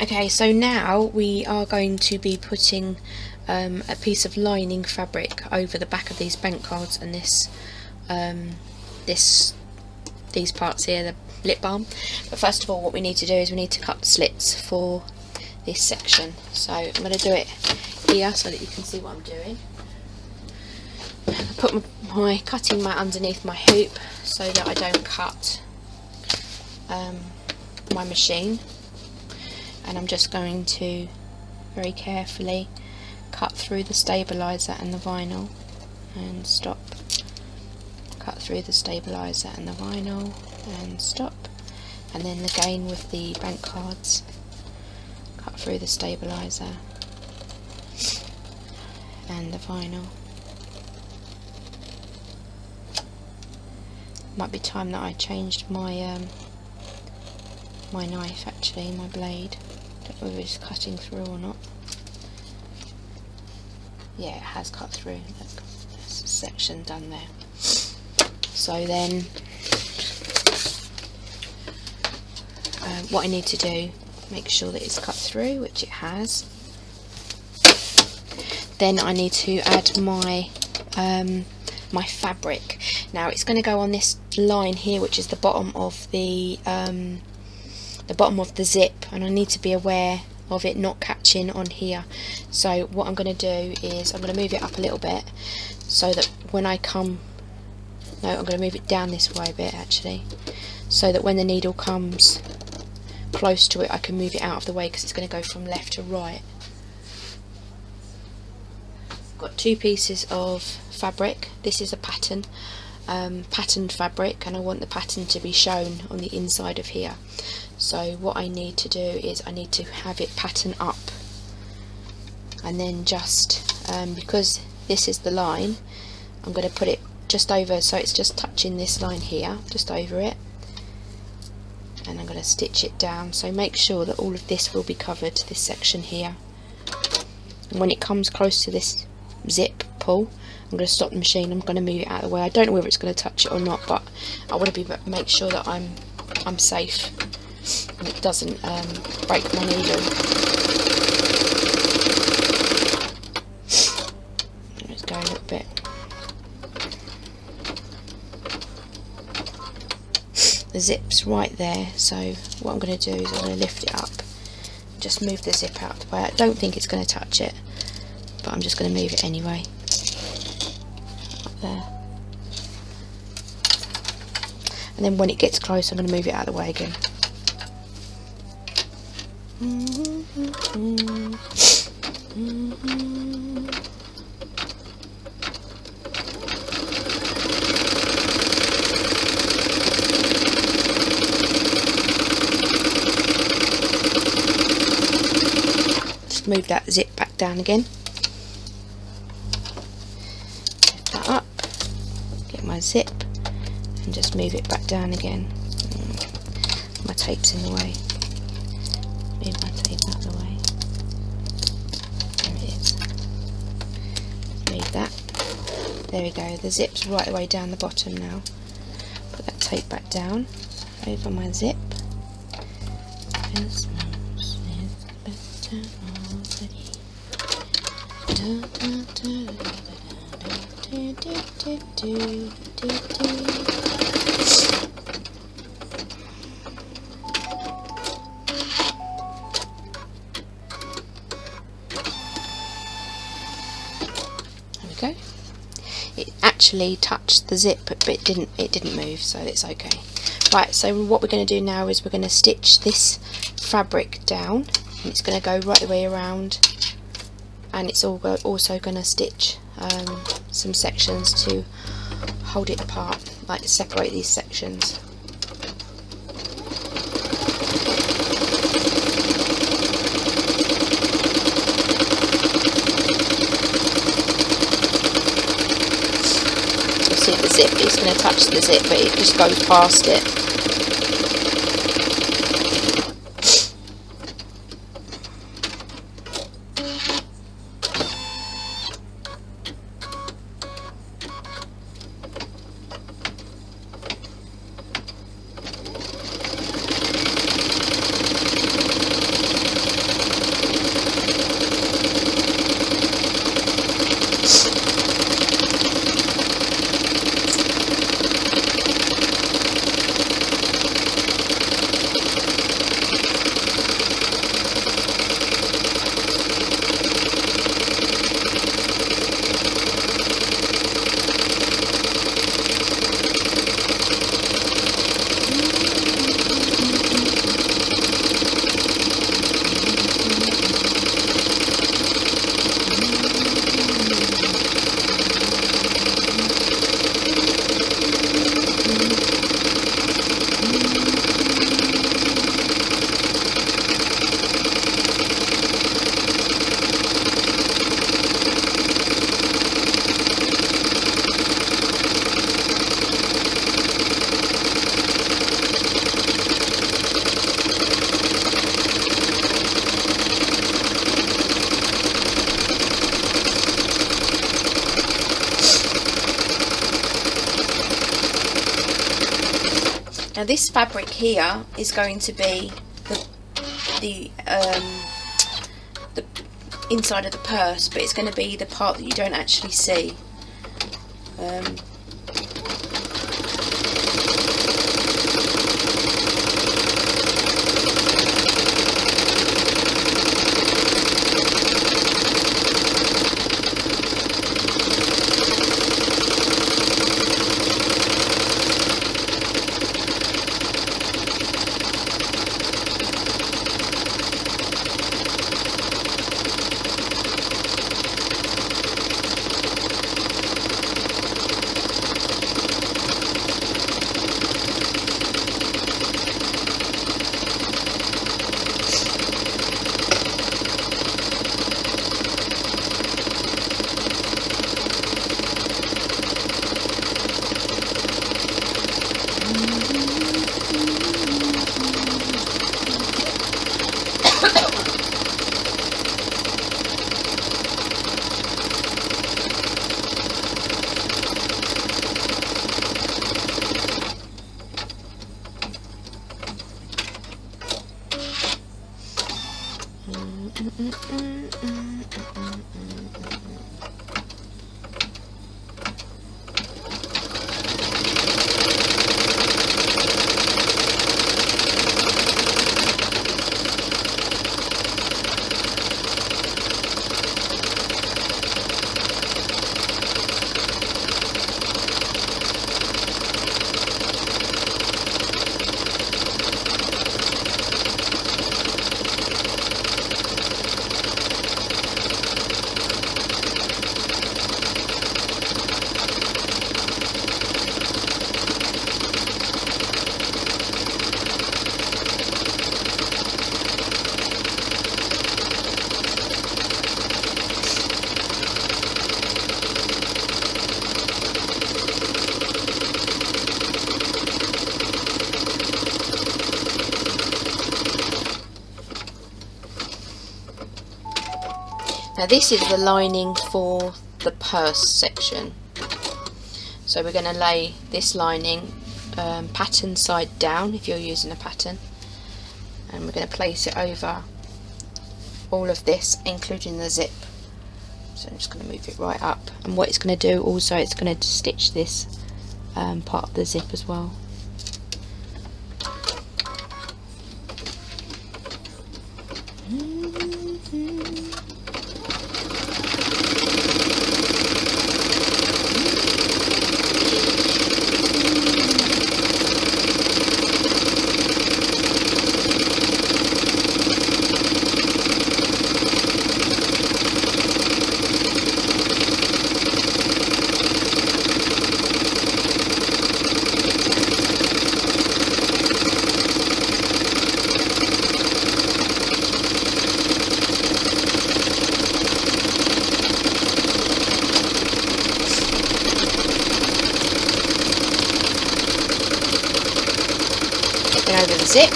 Okay, so now we are going to be putting a piece of lining fabric over the back of these bank cards and these parts here, the lip balm. But first of all, what we need to do is we need to cut the slits for this section. So I'm going to do it here so that you can see what I'm doing. I put my cutting mat underneath my hoop so that I don't cut my machine. And I'm just going to very carefully cut through the stabiliser and the vinyl and stop, cut through the stabiliser and the vinyl and stop, and then again with the bank cards, cut through the stabiliser and the vinyl. Might be time that I changed my my knife, actually, my blade. Don't know whether it's cutting through or not. Yeah, it has cut through. Look, there's a section done there. So then, what I need to do, make sure that it's cut through, which it has. Then I need to add my my fabric. Now it's going to go on this line here, which is the bottom of the zip, and I need to be aware of it not catching on here. So what I'm going to do is I'm going to move it up a little bit so that when I come, no, I'm going to move it down this way a bit actually, so that when the needle comes close to it I can move it out of the way, because it's going to go from left to right. I've got two pieces of fabric. This is a patterned fabric, and I want the pattern to be shown on the inside of here. So what I need to do is I need to have it pattern up, and then just because this is the line, I'm going to put it just over, so it's just touching this line here, just over it, and I'm going to stitch it down. So make sure that all of this will be covered, this section here, and when it comes close to this zip pull, I'm going to stop the machine. I'm going to move it out of the way. I don't know whether it's going to touch it or not, but I want to make sure that I'm safe and it doesn't break my needle. Let's go a little bit the zip's right there, so what I'm going to do is I'm going to lift it up, just move the zip out of the way. I don't think it's going to touch it, but I'm just going to move it anyway. Up there. And then when it gets close, I'm going to move it out of the way again. Just move that zip back down again. Lift that up, get my zip, and just move it back down again. My tape's in the way. Move my tape out of the way. There it is. Move that. There we go. The zip's right the way down the bottom now. Put that tape back down. Over my zip. Go. It actually touched the zip, but it didn't move, so it's okay. Right, so what we're going to do now is we're going to stitch this fabric down, and it's going to go right the way around, and it's also going to stitch some sections to hold it apart, like to separate these sections. See the zip, it's going to touch the zip, but it just goes past it. Now this fabric here is going to be the inside of the purse, but it's going to be the part that you don't actually see. Now this is the lining for the purse section. So we're going to lay this lining pattern side down if you're using a pattern, and we're going to place it over all of this, including the zip. So I'm just going to move it right up, and what it's going to do also, it's going to stitch this part of the zip as well. Over the zip.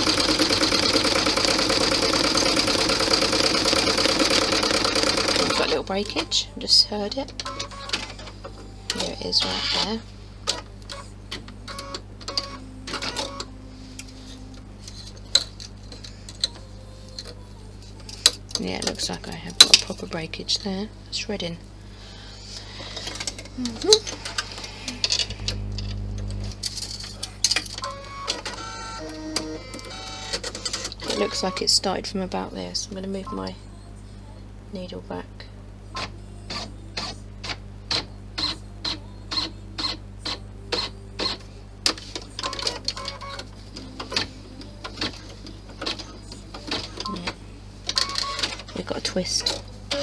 I've got a little breakage, I just heard it. There it is right there. Yeah, it looks like I have got a proper breakage there. Shredding. It looks like it started from about there, so I'm going to move my needle back. Yeah. We've got a twist. I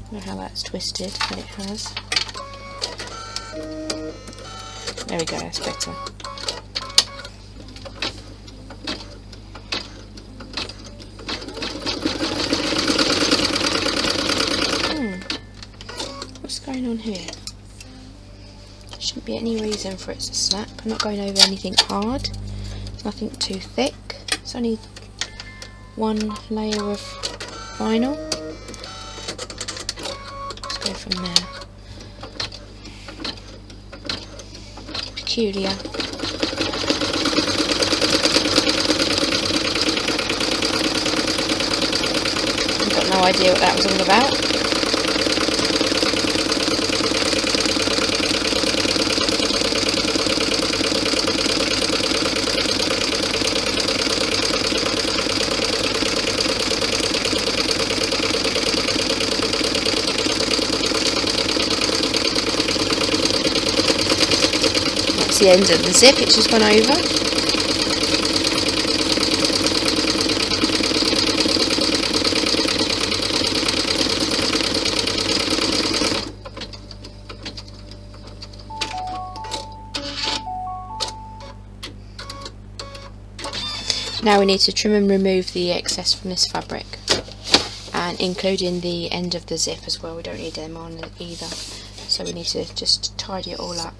don't know how that's twisted, but it has. There we go, that's better. Going on here? Shouldn't be any reason for it to snap. I'm not going over anything hard, nothing too thick. It's only one layer of vinyl. Let's go from there. Peculiar. I've got no idea what that was all about. The end of the zip, it's just gone over. Now we need to trim and remove the excess from this fabric, and including the end of the zip as well. We don't need them on either, so we need to just tidy it all up.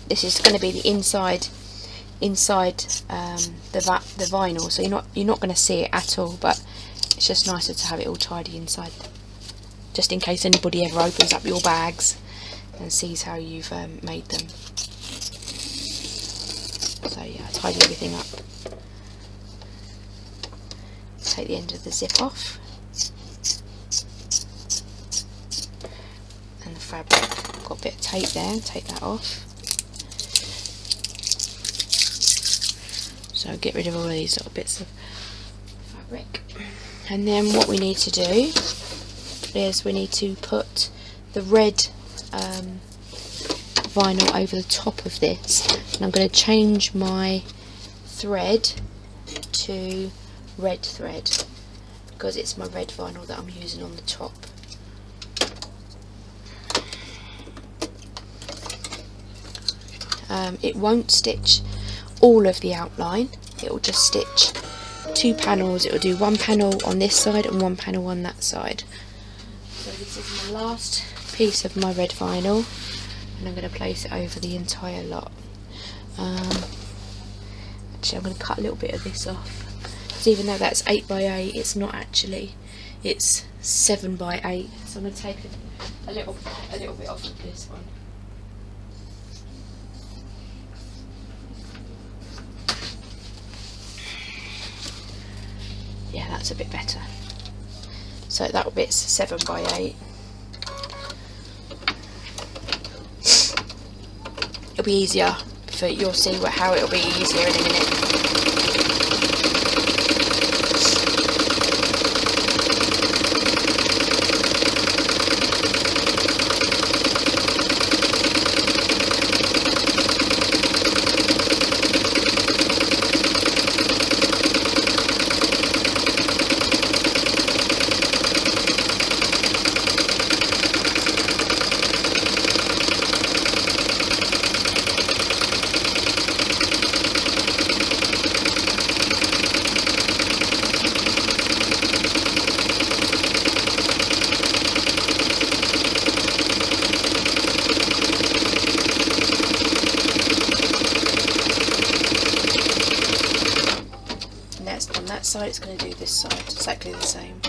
This is going to be the inside the vinyl, so you're not going to see it at all, but it's just nicer to have it all tidy inside, just in case anybody ever opens up your bags and sees how you've made them. So yeah, tidy everything up. Take the end of the zip off, and the fabric, got a bit of tape there, take that off. So get rid of all of these little bits of fabric, and then what we need to do is we need to put the red vinyl over the top of this, and I'm going to change my thread to red thread because it's my red vinyl that I'm using on the top. It won't stitch all of the outline, it will just stitch 2 panels. It will do 1 panel on this side and 1 panel on that side. So this is my last piece of my red vinyl, and I'm going to place it over the entire lot. Actually, I'm going to cut a little bit of this off, because even though that's 8 by 8, it's not actually, it's 7 by 8. So I'm going to take a little bit off of this one. Yeah, that's a bit better. So that bit's 7 by 8. It'll be easier, you'll see how it'll be easier in a minute. On that side, it's going to do this side exactly the same.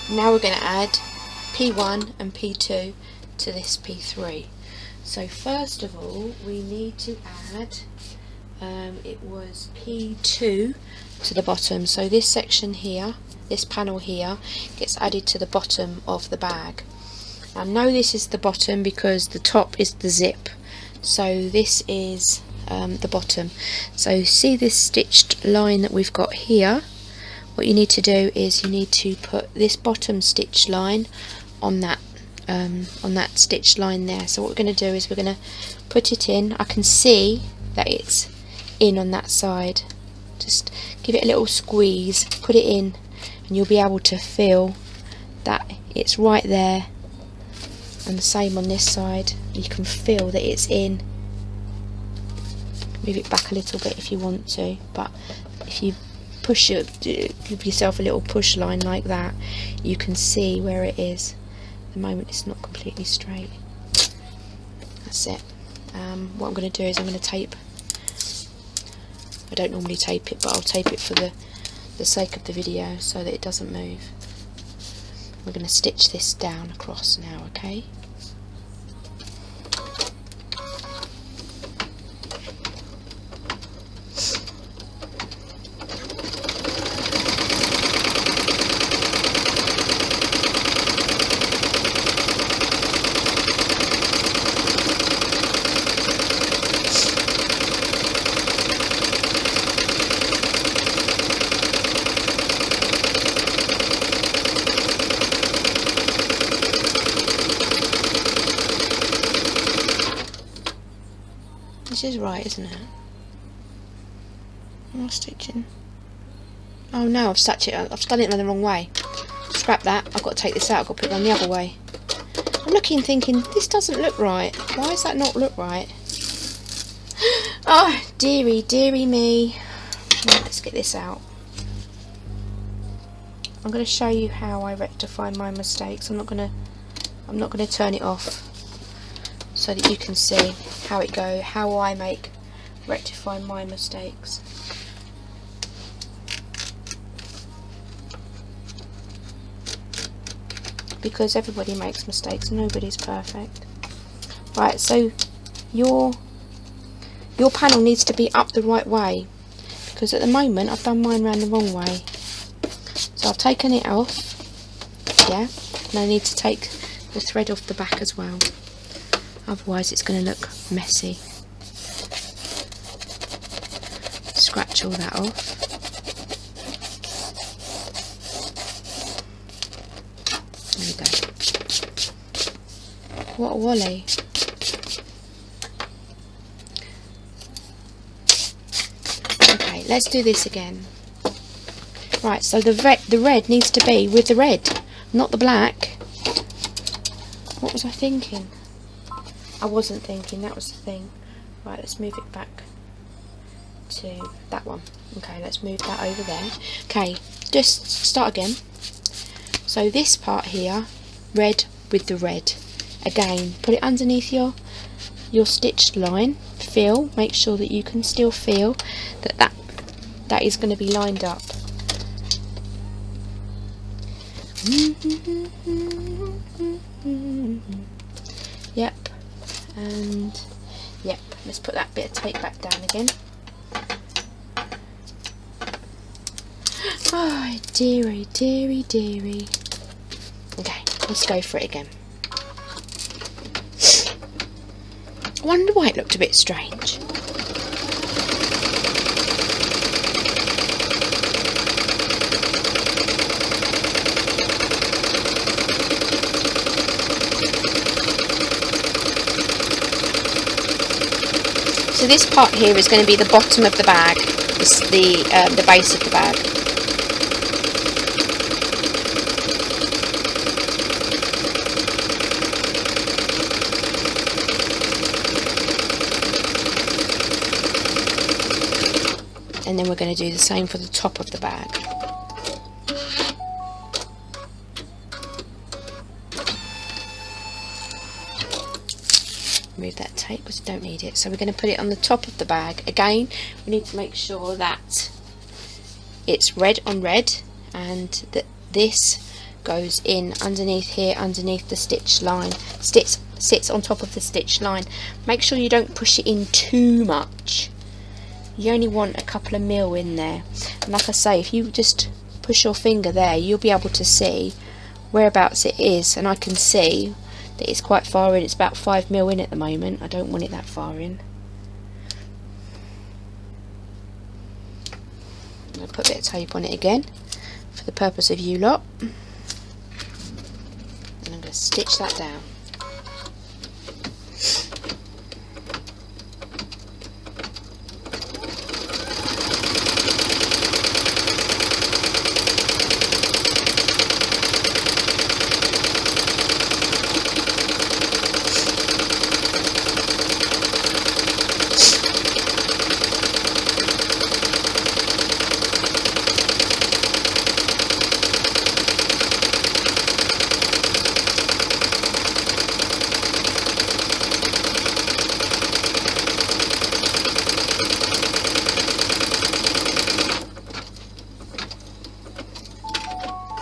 Now we're going to add P1 and P2 to this P3. So first of all, we need to add, it was P2 to the bottom. So this section here, this panel here, gets added to the bottom of the bag. I know this is the bottom because the top is the zip. So this is the bottom. So see this stitched line that we've got here? What you need to do is you need to put this bottom stitch line on that stitch line there. So what we're going to do is we're going to put it in. I can see that it's in on that side. Just give it a little squeeze, put it in, and you'll be able to feel that it's right there. And the same on this side. You can feel that it's in. Move it back a little bit if you want to, but if you push it, give yourself a little push line like that, you can see where it is. At the moment it's not completely straight. That's it. What I'm going to do is I'm going to tape. I don't normally tape it, but I'll tape it for the sake of the video so that it doesn't move. We're going to stitch this down across now, okay? This is right, isn't it? Am I stitching? Oh no, I've stitched it. I've done it in the wrong way. Scrap that. I've got to take this out. I've got to put it on the other way. I'm looking, thinking this doesn't look right. Why does that not look right? Oh, dearie, dearie me. Right, let's get this out. I'm going to show you how I rectify my mistakes. I'm not going to turn it off, so that you can see how it goes, how I rectify my mistakes. because everybody makes mistakes, nobody's perfect. Right, so your panel needs to be up the right way, because at the moment I've done mine round the wrong way. So I've taken it off, yeah, and I need to take the thread off the back as well, otherwise it's going to look messy. Scratch all that off. There we go. What a wally. Okay, let's do this again. Right, so the red needs to be with the red, not the black. What was I thinking? I wasn't thinking, that was the thing. Right, let's move it back to that one. Okay, let's move that over there. Okay, just start again. So this part here, red with the red. Again, put it underneath your stitched line. Feel, make sure that you can still feel that is going to be lined up. Yep, and yep, let's put that bit of tape back down again. Oh dearie, dearie, dearie. Okay, let's go for it again. I wonder why it looked a bit strange. So this part here is going to be the bottom of the bag, the base of the bag. And then we're going to do the same for the top of the bag. Remove that tape because we don't need it. So we're going to put it on the top of the bag. Again, we need to make sure that it's red on red and that this goes in underneath here, underneath the stitch line. Sits on top of the stitch line. Make sure you don't push it in too much. You only want a couple of mil in there, and like I say, if you just push your finger there, you'll be able to see whereabouts it is, and I can see that it's quite far in. It's about 5 mil in at the moment. I don't want it that far in. I'm going to put a bit of tape on it again for the purpose of you lot, and I'm going to stitch that down.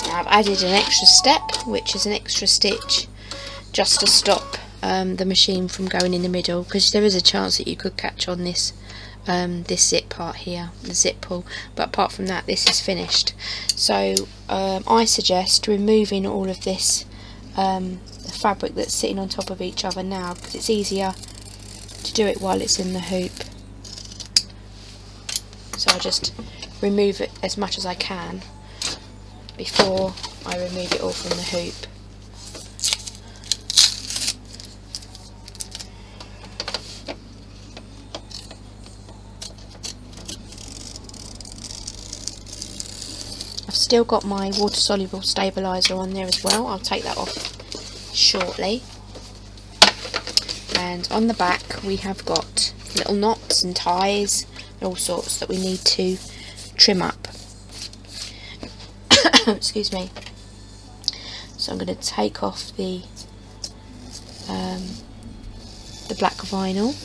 I've added an extra step, which is an extra stitch, just to stop the machine from going in the middle, because there is a chance that you could catch on this this zip part here, the zip pull, but apart from that this is finished. So I suggest removing all of this fabric that's sitting on top of each other now, because it's easier to do it while it's in the hoop. So I'll just remove it as much as I can before I remove it all from the hoop. I've still got my water soluble stabiliser on there as well. I'll take that off shortly. And on the back we have got little knots and ties and all sorts that we need to trim up. Excuse me. So I'm going to take off the black vinyl,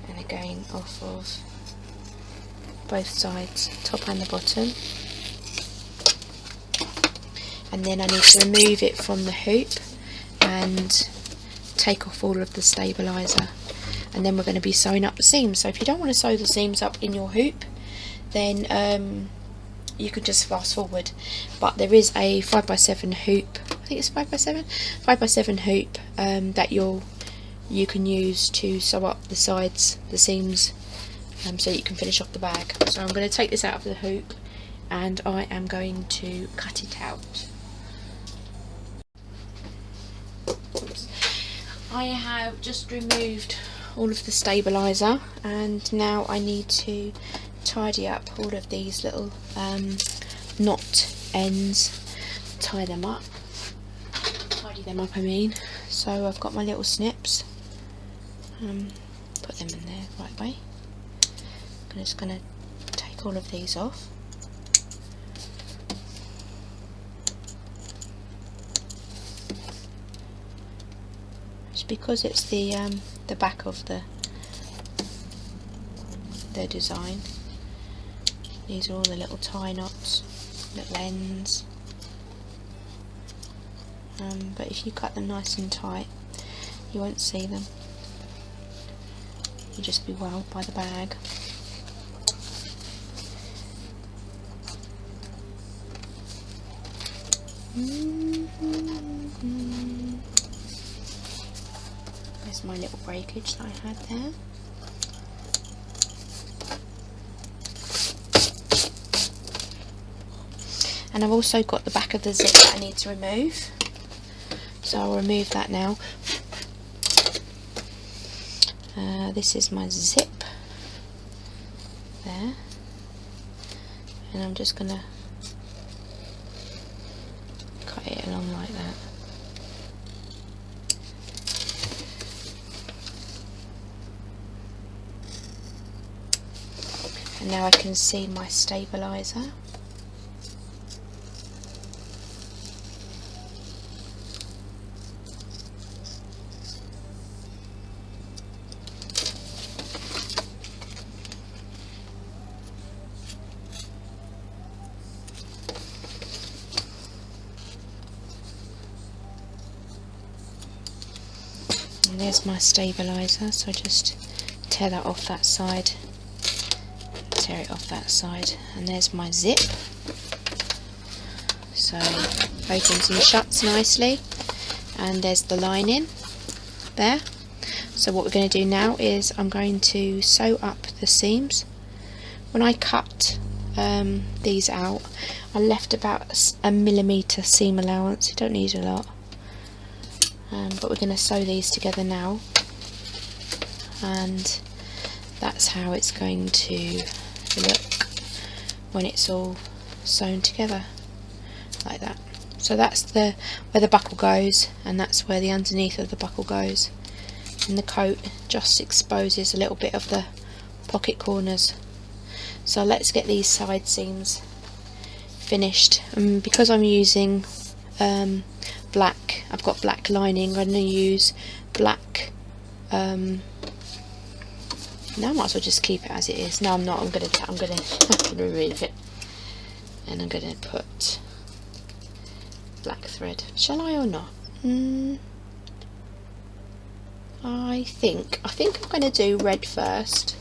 and again off of both sides, top and the bottom. and then I need to remove it from the hoop and take off all of the stabiliser, and then we're going to be sewing up the seams. So if you don't want to sew the seams up in your hoop, then you could just fast forward, but there is a 5x7 hoop, I think it's 5x7 hoop that you can use to sew up the sides, the seams, so you can finish off the bag. So I'm going to take this out of the hoop and I am going to cut it out. Oops. I have just removed all of the stabiliser, and now I need to tidy up all of these little knot ends, tidy them up I mean. So I've got my little snips, put them in there the right way. I'm just going to take all of these off. It's because it's the back of the design. These are all the little tie knots, little ends. But if you cut them nice and tight, you won't see them. You'll just be wowed by the bag. There's my little breakage that I had there. And I've also got the back of the zip that I need to remove, so I'll remove that now. This is my zip there, and I'm just going to cut it along like that. And now I can see my stabiliser. And there's my stabiliser, so just tear that off that side, tear it off that side, and there's my zip. So opens and shuts nicely, and there's the lining there. So what we're going to do now is I'm going to sew up the seams. When I cut these out, I left about a 1mm seam allowance. You don't need a lot. But we're going to sew these together now, and that's how it's going to look when it's all sewn together like that. So that's where the buckle goes, and that's where the underneath of the buckle goes, and the coat just exposes a little bit of the pocket corners. So let's get these side seams finished. Because I'm using black, I've got black lining, I'm going to use black, no, I might as well just keep it as it is. No, I'm not, I'm going to remove it, and I'm going to put black thread. Shall I or not? I think I'm going to do red first.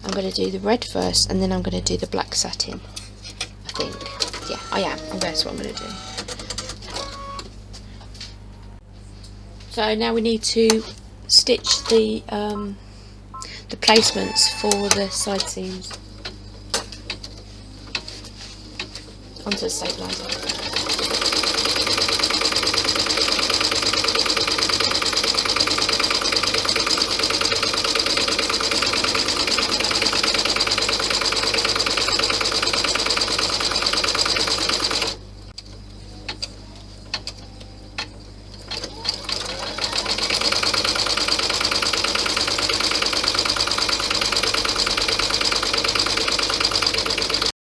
I'm going to do the red first, and then I'm going to do the black satin, I think. Yeah, I am, and that's what I'm going to do. So now we need to stitch the placements for the side seams onto the stabiliser.